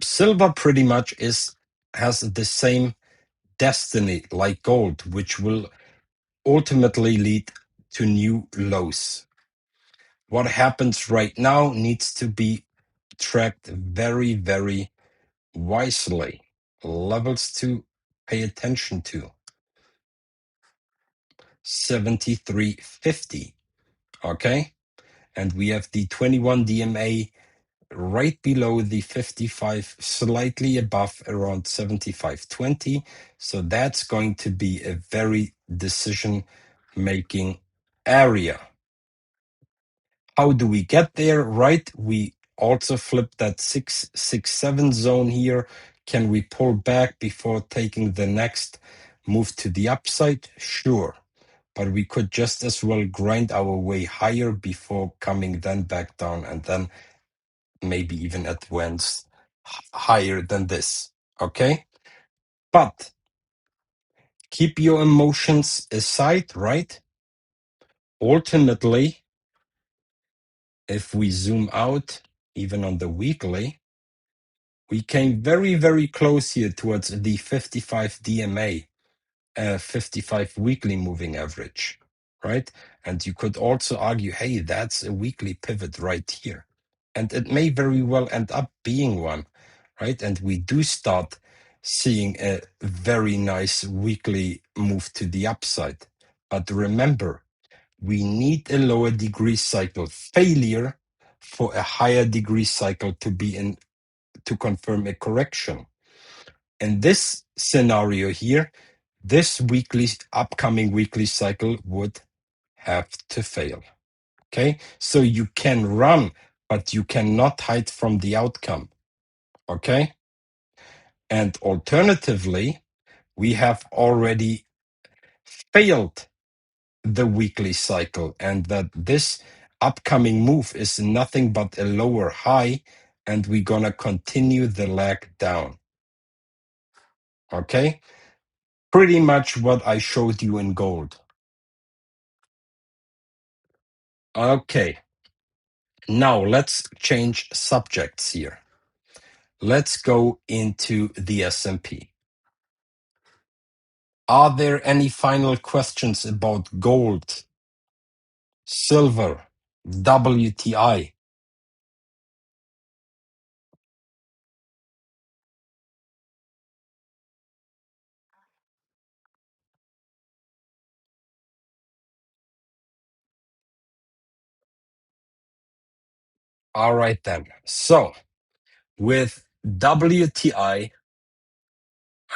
silver pretty much has the same destiny like gold, which will ultimately lead to new lows. What happens right now needs to be tracked very, very wisely. Levels to pay attention to. 73.50. Okay? And we have the 21 DMA right below the 55, slightly above around 75.20. So that's going to be a very decision making area. How do we get there? Right. We also flip that 667 zone here. Can we pull back before taking the next move to the upside? Sure. But we could just as well grind our way higher before coming then back down and then maybe even advance higher than this. Okay. But keep your emotions aside, right? Ultimately, if we zoom out, even on the weekly, We came very, very close here towards the 55 DMA, 55 weekly moving average, right? And you could also argue, hey, that's a weekly pivot right here. And it may very well end up being one, right? And we do start seeing a very nice weekly move to the upside. But remember, we need a lower degree cycle failure for a higher degree cycle to be in to confirm a correction. In this scenario here, this upcoming weekly cycle would have to fail. Okay, so you can run, but you cannot hide from the outcome. Okay, and alternatively, we have already failed the weekly cycle, and that this upcoming move is nothing but a lower high, and we're gonna continue the lag down. Okay, pretty much what I showed you in gold. Okay, now let's change subjects here. Let's go into the S&P. Are there any final questions about gold, silver, WTI? All right then. So with WTI,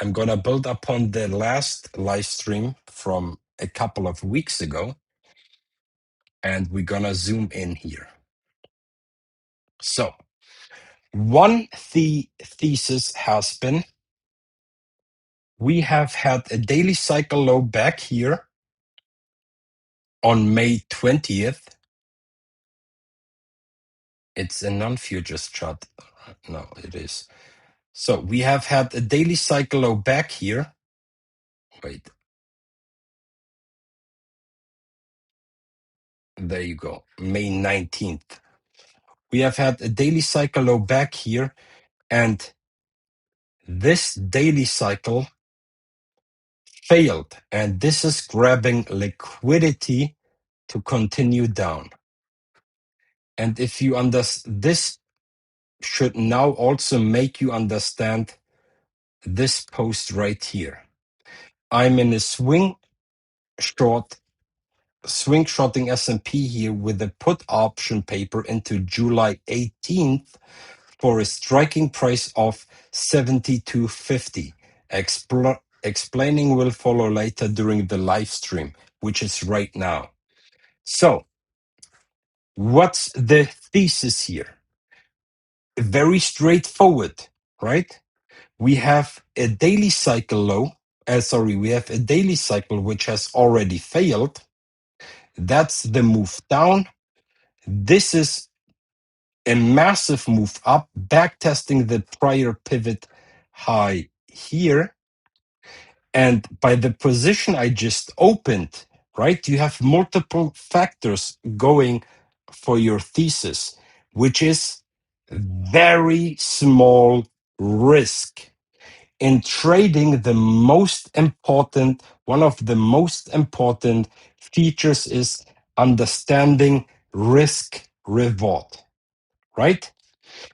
I'm going to build upon the last live stream from a couple of weeks ago, and we're going to zoom in here. So one thesis has been, we have had a daily cycle low back here on May 20th. It's a non-futures chart. No, it is. So we have had a daily cycle low back here. Wait. There you go. May 19th. We have had a daily cycle low back here, and this daily cycle failed. And this is grabbing liquidity to continue down. And if you understand, this should now also make you understand this post right here. I'm in a swing shorting S&P here with a put option paper into July 18th for a striking price of 72.50. Explaining will follow later during the live stream, which is right now. So, what's the thesis here? Very straightforward, right? We have a daily cycle low. We have a daily cycle which has already failed. That's the move down. This is a massive move up, backtesting the prior pivot high here. And by the position I just opened, right, you have multiple factors going for your thesis, which is very small risk. In trading, one of the most important features is understanding risk reward, right?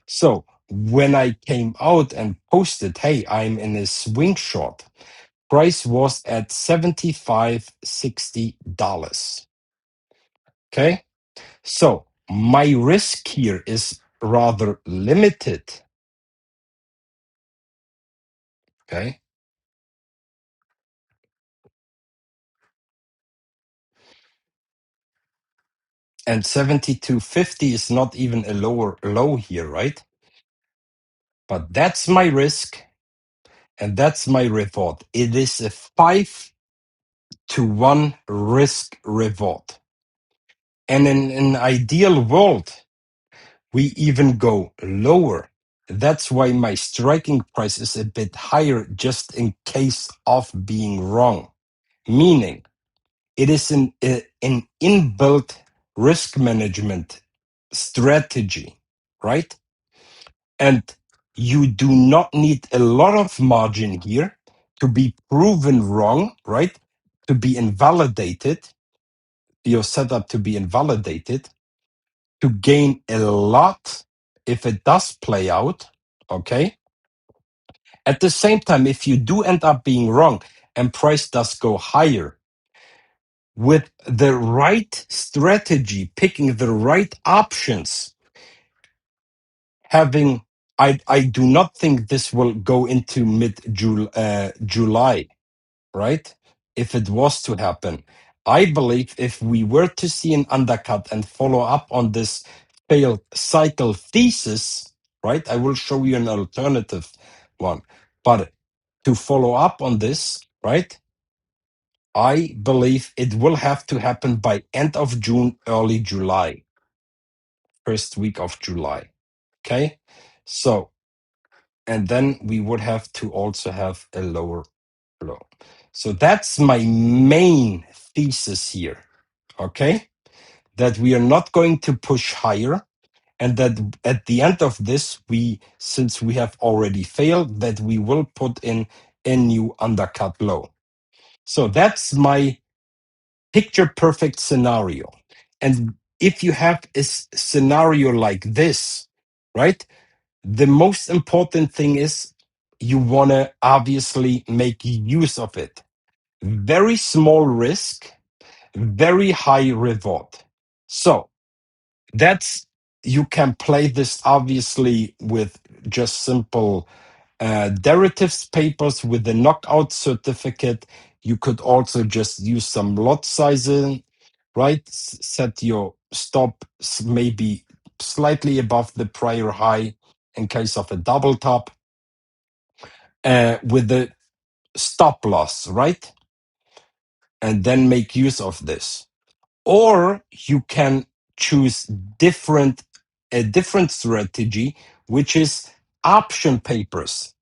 So when I came out and posted, hey, I'm in a swing short, price was at $75.60. Okay. So my risk here is rather limited. Okay. And 72.50 is not even a lower low here, right? But that's my risk and that's my reward. It is a 5-to-1 risk reward. And in an ideal world, we even go lower. That's why my striking price is a bit higher just in case of being wrong. Meaning, it is an inbuilt risk management strategy, right? And you do not need a lot of margin here to be proven wrong, right? To be invalidated, your setup to be invalidated, to gain a lot if it does play out, okay? At the same time, if you do end up being wrong and price does go higher, with the right strategy, picking the right options, having I do not think this will go into mid July, right? If it was to happen, I believe if we were to see an undercut and follow up on this failed cycle thesis, right? I will show you an alternative one, but to follow up on this, right? I believe it will have to happen by end of June, early July, first week of July. Okay, so and then we would have to also have a lower low. So that's my main thesis here, okay? That we are not going to push higher, and that at the end of this, since we have already failed, that we will put in a new undercut low. So that's my picture perfect scenario. And if you have a scenario like this, right? The most important thing is you want to obviously make use of it. Very small risk, very high reward. So that's, you can play this obviously with just simple derivatives papers with the knockout certificate. You could also just use some lot sizing, right? Set your stop maybe slightly above the prior high in case of a double top with the stop loss, right? And then make use of this. Or you can choose a different strategy, which is option papers.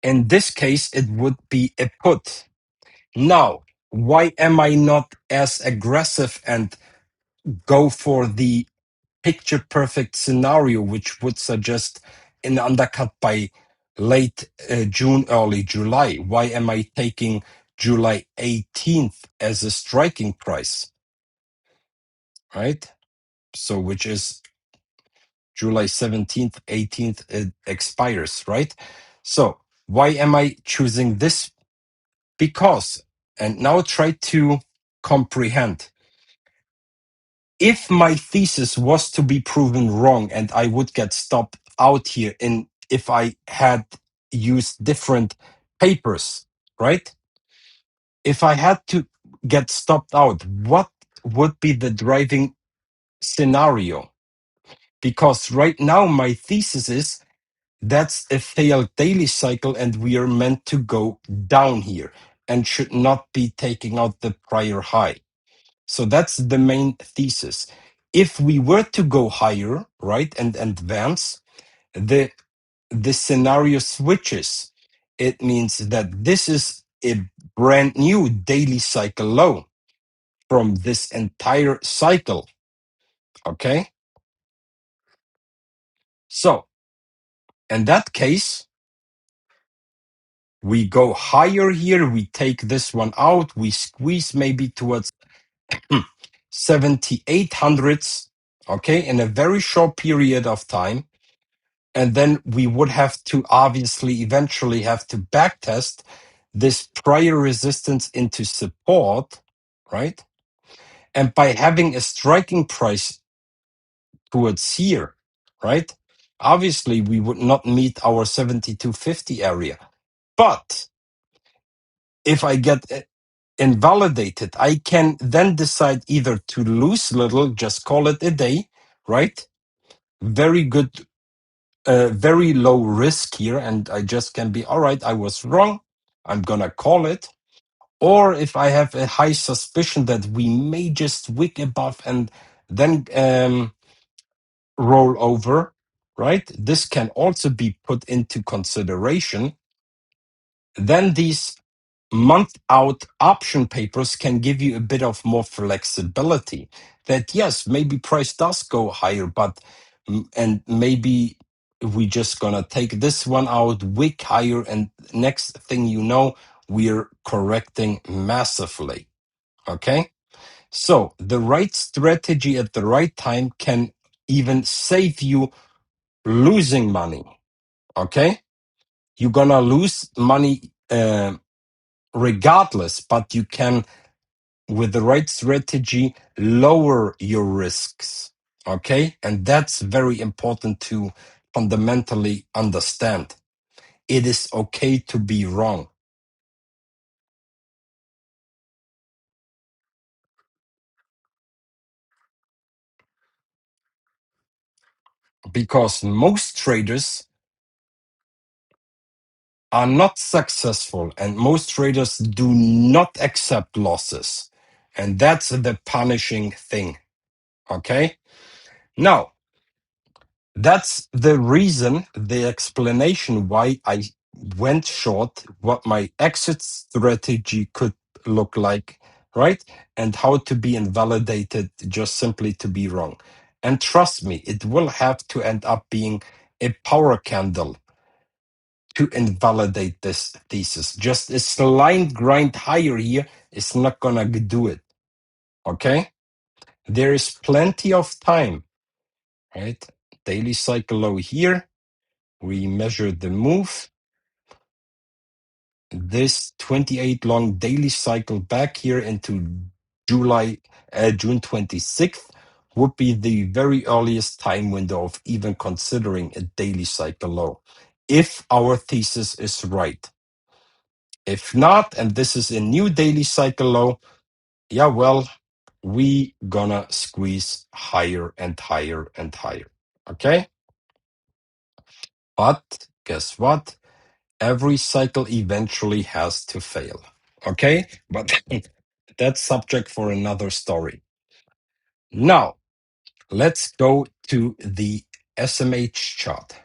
In this case, it would be a put. Now, why am I not as aggressive and go for the picture perfect scenario, which would suggest an undercut by late June, early July? Why am I taking July 18th as a striking price, right? So, which is July 17th, 18th, it expires, right? So, why am I choosing this? Because, and now try to comprehend, if my thesis was to be proven wrong and I would get stopped out here in if I had used different papers, right? If I had to get stopped out, what would be the driving scenario? Because right now my thesis is that's a failed daily cycle and we are meant to go down here and should not be taking out the prior high. So that's the main thesis. If we were to go higher, right, and advance, the scenario switches. It means that this is a brand new daily cycle low from this entire cycle. Okay? So, in that case, we go higher here, we take this one out, we squeeze maybe towards 7800s, okay, in a very short period of time. And then we would have to obviously eventually have to backtest this prior resistance into support, right? And by having a striking price towards here, right? Obviously, we would not meet our 7250 area. But if I get invalidated, I can then decide either to lose little, just call it a day, right? Very good, very low risk here. And I just can be, all right, I was wrong. I'm going to call it. Or if I have a high suspicion that we may just wick above and then roll over, right? This can also be put into consideration. Then these month out option papers can give you a bit of more flexibility that yes, maybe price does go higher, but and maybe we just gonna take this one out, wick higher, and next thing you know, we're correcting massively. Okay? So the right strategy at the right time can even save you losing money. Okay? You're gonna lose money regardless, but you can, with the right strategy, lower your risks. Okay? And that's very important to fundamentally understand. It is okay to be wrong, because most traders are not successful and most traders do not accept losses. And that's the punishing thing. Okay? Now, that's the reason, the explanation why I went short, what my exit strategy could look like, right? And how to be invalidated just simply to be wrong. And trust me, it will have to end up being a power candle to invalidate this thesis. Just a line grind higher here is not gonna do it. Okay? There is plenty of time, right? Daily cycle low here. We measure the move. This 28 long daily cycle back here into June 26th would be the very earliest time window of even considering a daily cycle low, if our thesis is right. If not, and this is a new daily cycle low, yeah, well, we gonna squeeze higher and higher and higher. Okay? But guess what? Every cycle eventually has to fail. Okay? But that's subject for another story. Now, let's go to the SMH chart.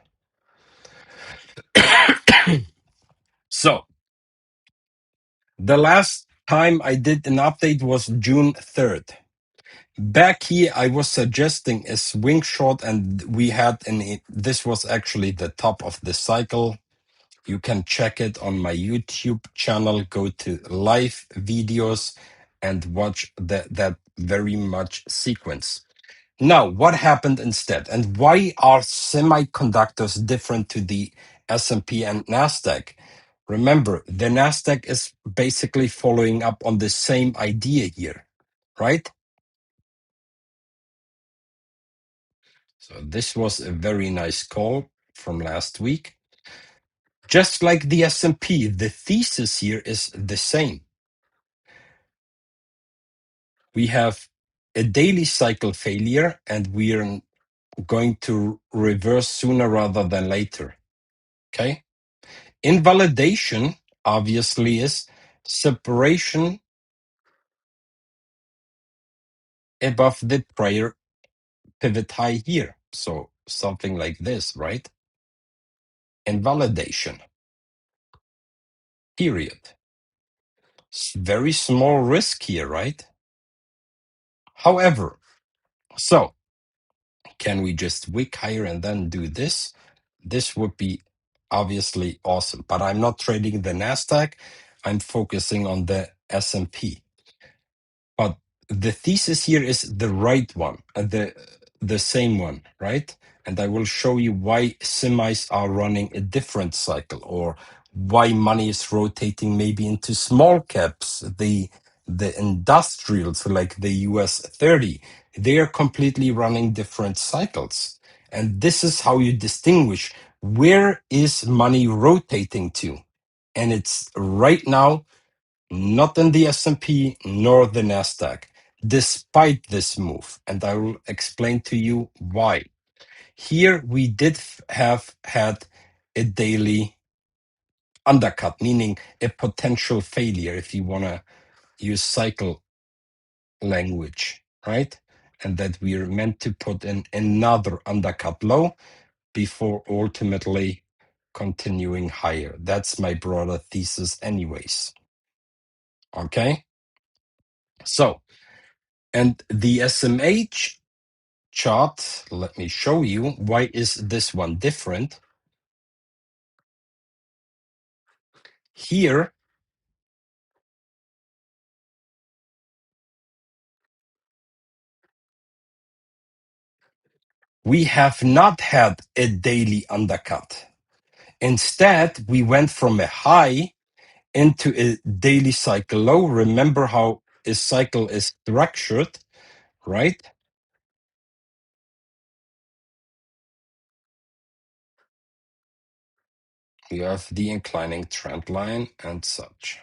So, the last time I did an update was June 3rd. Back here, I was suggesting a swing short, and we had this was actually the top of the cycle. You can check it on my YouTube channel. Go to live videos and watch that very much sequence. Now, what happened instead, and why are semiconductors different to the S&P and Nasdaq? Remember, the Nasdaq is basically following up on the same idea here, right? So this was a very nice call from last week. Just like the S&P, the thesis here is the same. We have a daily cycle failure, and we are going to reverse sooner rather than later. Okay? Invalidation obviously is separation above the prior pivot high here. So something like this, right? Invalidation. Period. Very small risk here, right? However, so can we just wick higher and then do this? This would be obviously awesome, but I'm not trading the Nasdaq. I'm focusing on the S&P. But the thesis here is the right one, the same one, right? And I will show you why semis are running a different cycle, or why money is rotating maybe into small caps, the industrials like the US 30. They are completely running different cycles. And this is how you distinguish where is money rotating to. And it's right now not in the S&P nor the Nasdaq, despite this move. And I will explain to you why. Here we did have had a daily undercut, meaning a potential failure, if you want to use cycle language, right? And that we are meant to put in another undercut low before ultimately continuing higher. That's my broader thesis anyways. Okay? So, and the SMH chart, let me show you why is this one different. Here, we have not had a daily undercut. Instead, we went from a high into a daily cycle low. Remember how a cycle is structured, right? You have the inclining trend line and such.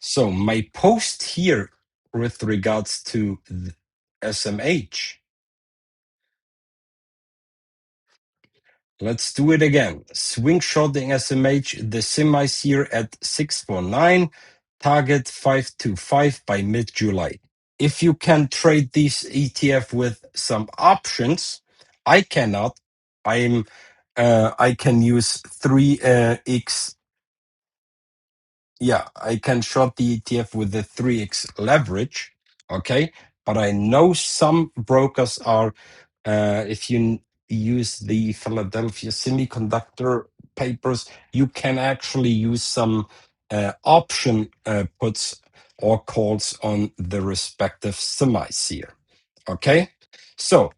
So my post here with regards to the SMH, let's do it again. Swing shorting SMH, the semis here at 649, target 525 by mid-July. If you can trade this ETF with some options, I cannot. I can use 3x. Yeah, I can short the ETF with the 3x leverage. Okay, but I know some brokers are. If you use the Philadelphia Semiconductor papers, you can actually use some option puts or calls on the respective semis here. Okay, so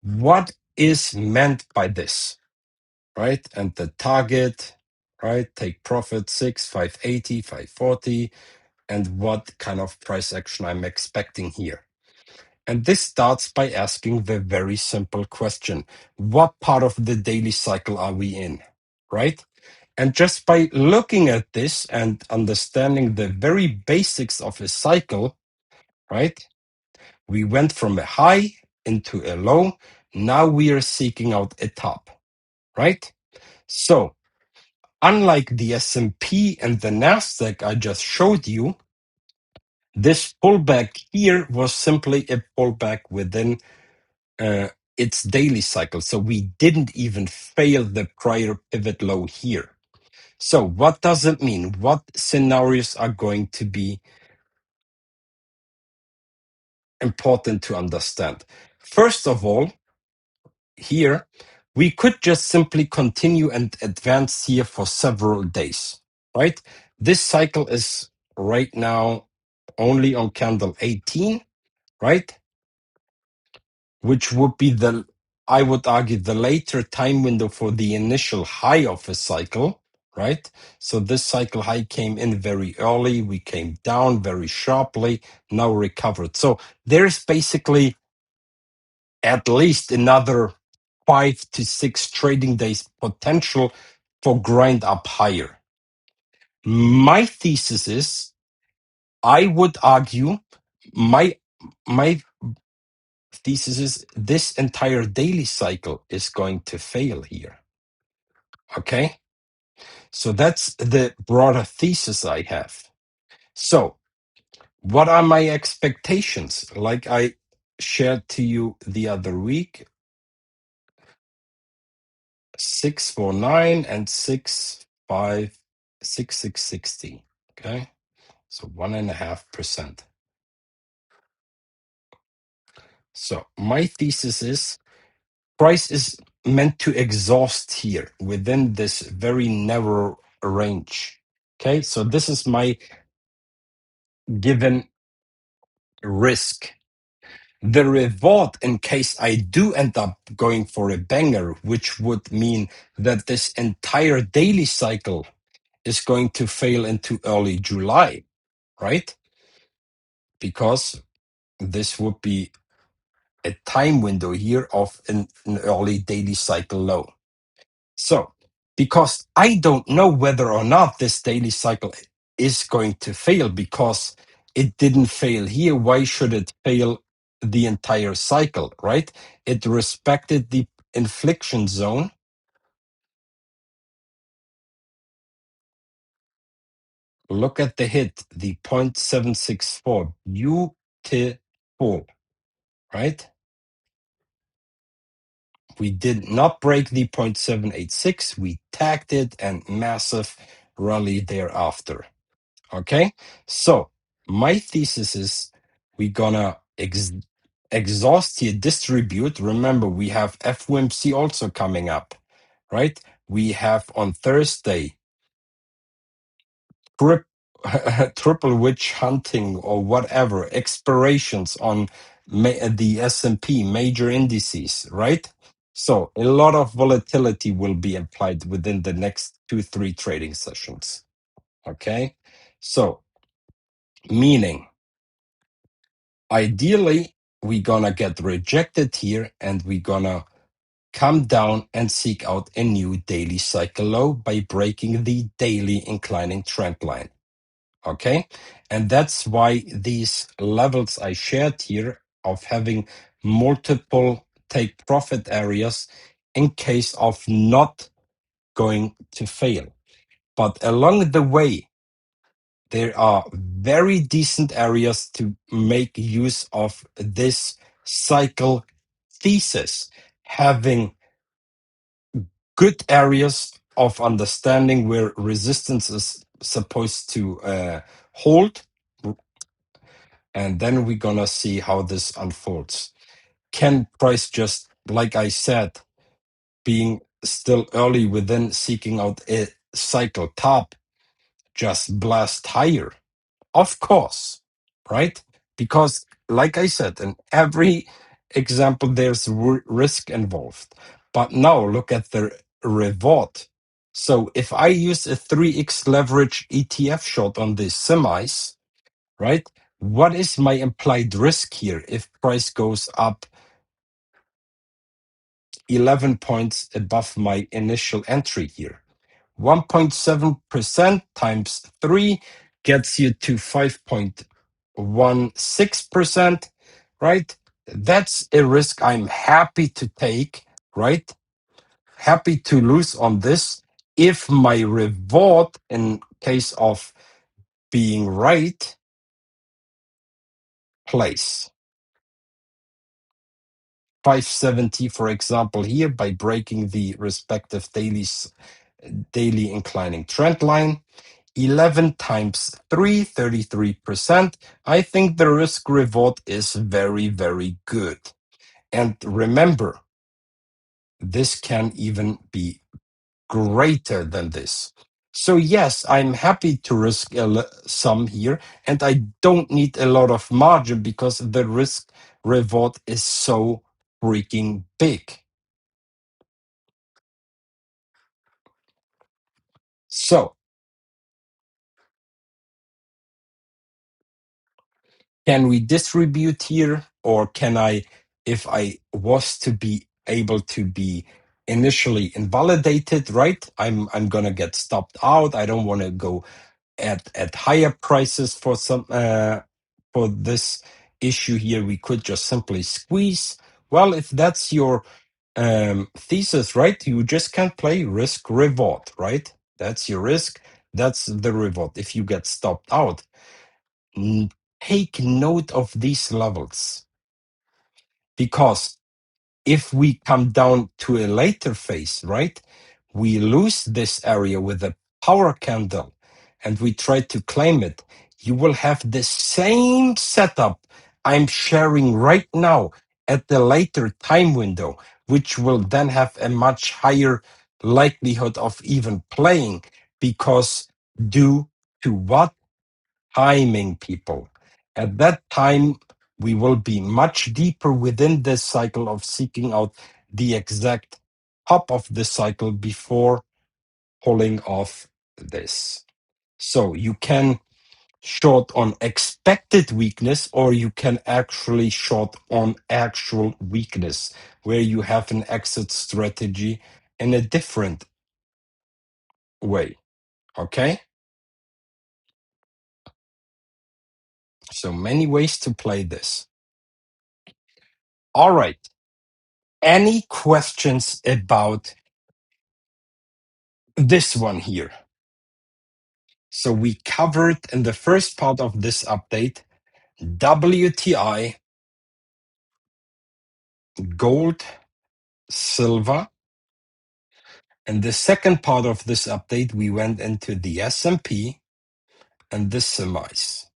what is meant by this, right? And the target, right? Take profit 6, 580, 540, and what kind of price action I'm expecting here. And this starts by asking the very simple question: what part of the daily cycle are we in, right? And just by looking at this and understanding the very basics of a cycle, right? We went from a high into a low. Now we are seeking out a top, right? So unlike the S&P and the Nasdaq I just showed you, this pullback here was simply a pullback within uh, its daily cycle. So we didn't even fail the prior pivot low here. So what does it mean? What scenarios are going to be important to understand? First of all, here, we could just simply continue and advance here for several days, right? This cycle is right now only on candle 18, right? Which would be the, I would argue, the later time window for the initial high of a cycle, right? So this cycle high came in very early. We came down very sharply, now recovered. So there's basically at least another 5 to 6 trading days potential for grind up higher. My thesis is, I would argue, my my thesis is this entire daily cycle is going to fail here. Okay? So that's the broader thesis I have. So, what are my expectations? Like I shared to you the other week, 649 and 6660. Okay, so 1.5%. So my thesis is price is meant to exhaust here within this very narrow range. Okay, so this is my given risk. The reward, in case I do end up going for a banger, which would mean that this entire daily cycle is going to fail into early July, right? Because this would be a time window here of an early daily cycle low. So, because I don't know whether or not this daily cycle is going to fail because it didn't fail here, why should it fail the entire cycle, right? It respected the inflection zone. Look at the hit, the 0.764. Beautiful, right? We did not break the 0.786. We tagged it and massive rally thereafter. Okay, so my thesis is we're gonna exhaust here, distribute. Remember, we have FOMC also coming up, right? We have on Thursday tri- triple witch hunting or whatever expirations on the S&P major indices, right? So a lot of volatility will be applied within the next 2-3 trading sessions. Okay, so meaning ideally we're gonna get rejected here and we're gonna come down and seek out a new daily cycle low by breaking the daily inclining trend line. Okay, and that's why these levels I shared here of having multiple take profit areas in case of not going to fail. But along the way, there are very decent areas to make use of this cycle thesis, having good areas of understanding where resistance is supposed to hold, and then we're gonna see how this unfolds. Can price just, like I said, being still early within seeking out a cycle top, just blast higher? Of course, right? Because, like I said, in every example, there's risk involved. But now look at the reward. So if I use a 3x leverage ETF short on these semis, right? What is my implied risk here if price goes up 11 points above my initial entry here? 1.7% times 3 gets you to 5.16%, right? That's a risk I'm happy to take, right? Happy to lose on this if my reward in case of being right plays. 570, for example, here by breaking the respective daily inclining trend line. 11 times 3, 33%. I think the risk reward is very, very good. And remember, this can even be greater than this. So yes, I'm happy to risk some here, and I don't need a lot of margin because the risk reward is so freaking big. So can we distribute here, or can I, if I was to be able to be initially invalidated, right? I'm gonna get stopped out. I don't want to go at higher prices for some for this issue here. We could just simply squeeze. Well, if that's your thesis, right? You just can't play risk reward, right? That's your risk. That's the reward. If you get stopped out, take note of these levels, because if we come down to a later phase, right, we lose this area with a power candle and we try to claim it, you will have the same setup I'm sharing right now at the later time window, which will then have a much higher likelihood of even playing, because due to what? Timing, people. At that time, we will be much deeper within this cycle of seeking out the exact top of the cycle before pulling off this. So you can short on expected weakness, or you can actually short on actual weakness, where you have an exit strategy in a different way. Okay? So many ways to play this. All right. Any questions about this one here? So we covered in the first part of this update WTI, gold, silver. In the second part of this update, we went into the S&P and the semis.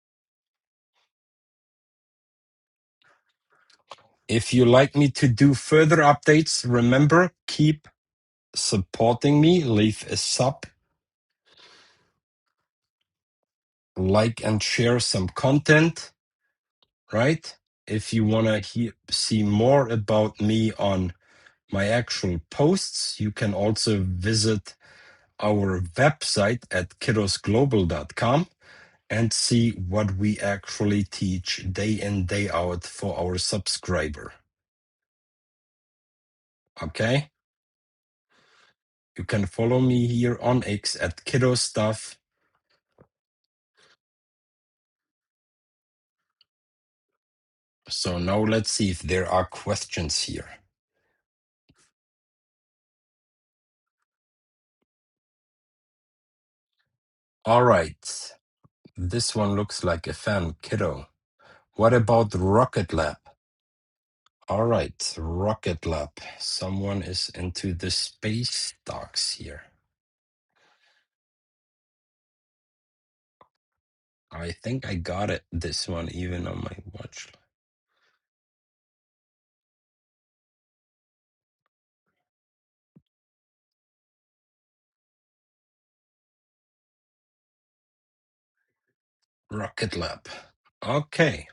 If you like me to do further updates, remember, keep supporting me. Leave a sub, like and share some content, right? If you want to see more about me on my actual posts, you can also visit our website at kiddowsglobal.com and see what we actually teach day in, day out for our subscriber. Okay? You can follow me here on X at KiddoStuff. So now let's see if there are questions here. All right. This one looks like a fan, Kiddo. What about Rocket Lab? All right, Rocket Lab. Someone is into the space stocks here. I think I got it, this one, even on my watch. Rocket Lab. Okay.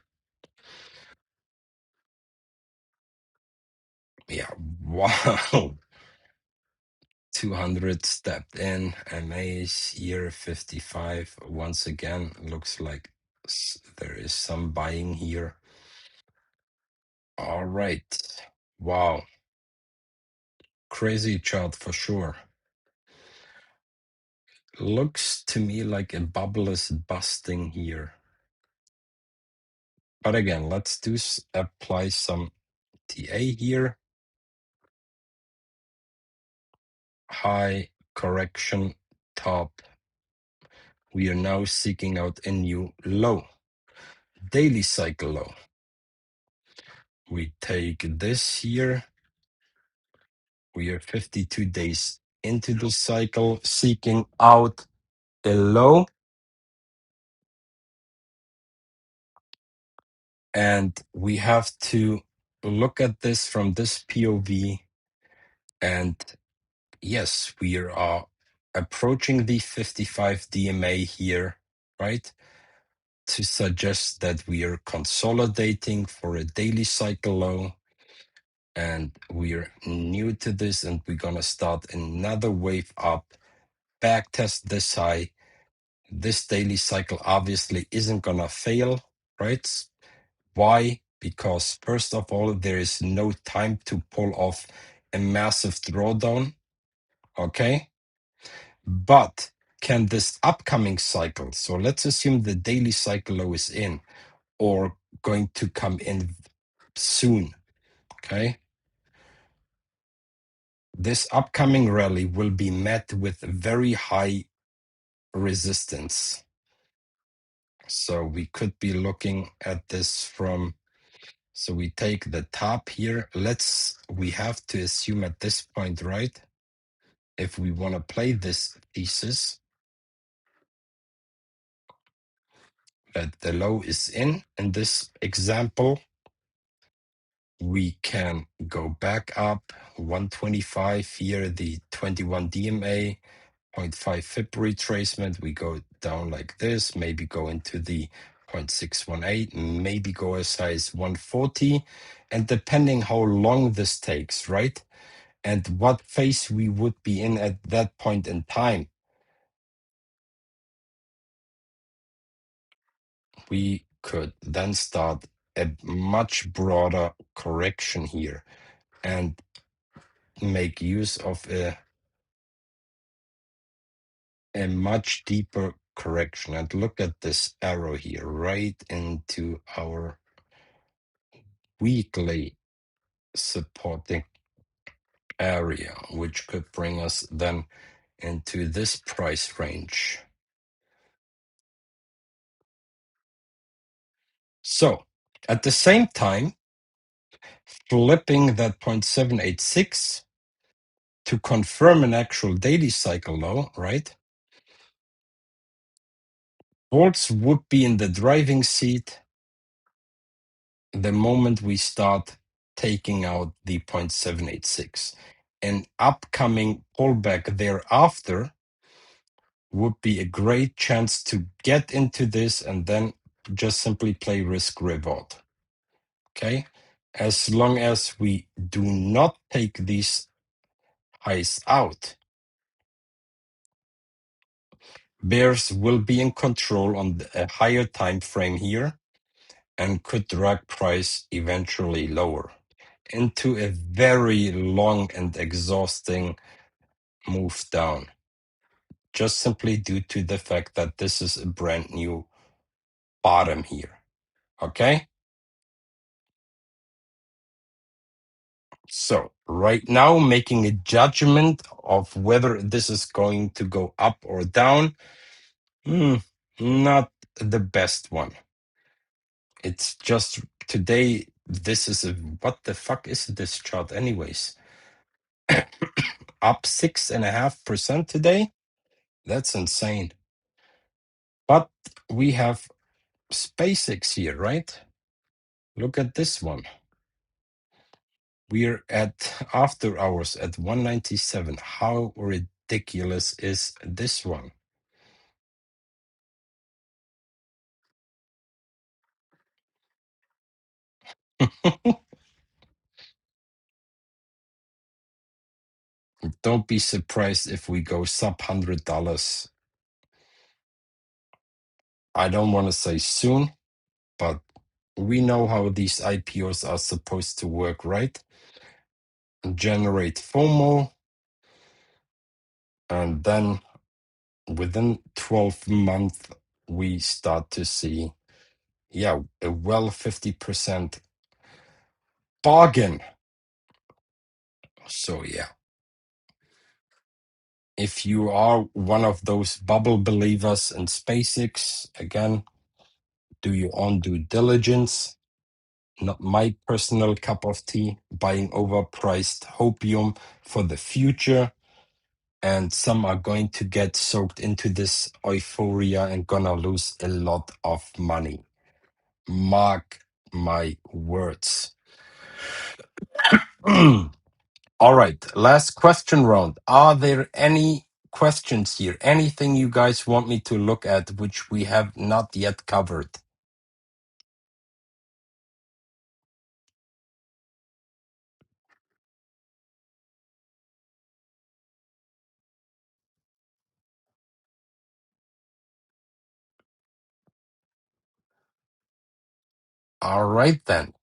Yeah, wow. 200 stepped in. Amaze, year 55. Once again, looks like there is some buying here. All right. Wow. Crazy chart for sure. Looks to me like a bubble is busting here. But again, let's apply some TA here. High correction top. We are now seeking out a new low. Daily cycle low. We take this here. We are 52 days into the cycle, seeking out a low. And we have to look at this from this POV. And yes, we are approaching the 55 DMA here, right? To suggest that we are consolidating for a daily cycle low. And we're new to this, and we're going to start another wave up, back test this high. This daily cycle obviously isn't going to fail, right? Why? Because first of all, there is no time to pull off a massive drawdown, okay? But can this upcoming cycle, so let's assume the daily cycle low is in or going to come in soon, okay? This upcoming rally will be met with very high resistance. So we could be looking at this from, so we take the top here. We have to assume at this point, right? If we want to play this thesis, that the low is in this example, we can go back up 125 here, the 21 DMA, 0.5 FIB retracement. We go down like this, maybe go into the 0.618, maybe go as high as 140. And depending how long this takes, right? And what phase we would be in at that point in time, we could then start a much broader correction here and make use of a much deeper correction. And look at this arrow here, right into our weekly supporting area, which could bring us then into this price range. So at the same time, flipping that 0.786 to confirm an actual daily cycle low, right? Volts would be in the driving seat the moment we start taking out the 0.786. An upcoming pullback thereafter would be a great chance to get into this and then just simply play risk reward. Okay? As long as we do not take these highs out, bears will be in control on a higher time frame here and could drag price eventually lower into a very long and exhausting move down, just simply due to the fact that this is a brand new bottom here. Okay? So right now, making a judgment of whether this is going to go up or down, not the best one. It's just today, this is a, what the fuck is this chart anyways? Up 6.5% today? That's insane. But we have SpaceX here, right? Look at this one. We're at after hours at 197. How ridiculous is this one? Don't be surprised if we go sub $100. I don't want to say soon, but we know how these IPOs are supposed to work, right? Generate FOMO, and then within 12 months, we start to see, a well 50% bargain. So, if you are one of those bubble believers in SpaceX, again, do your own due diligence. Not my personal cup of tea, buying overpriced hopium for the future. And some are going to get soaked into this euphoria and gonna lose a lot of money. Mark my words. All right, last question round. Are there any questions here? Anything you guys want me to look at which we have not yet covered? All right, then.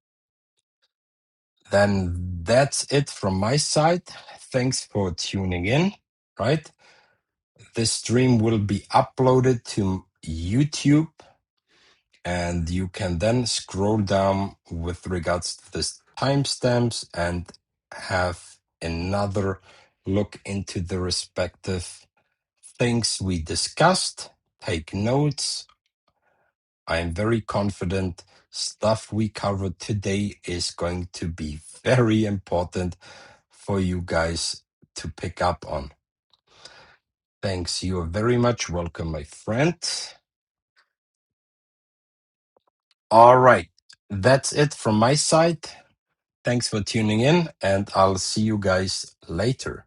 Then that's it from my side. Thanks for tuning in, right? This stream will be uploaded to YouTube, and you can then scroll down with regards to the timestamps and have another look into the respective things we discussed. Take notes. I am very confident stuff we covered today is going to be very important for you guys to pick up on. Thanks. You are very much welcome, my friend. All right. That's it from my side. Thanks for tuning in, and I'll see you guys later.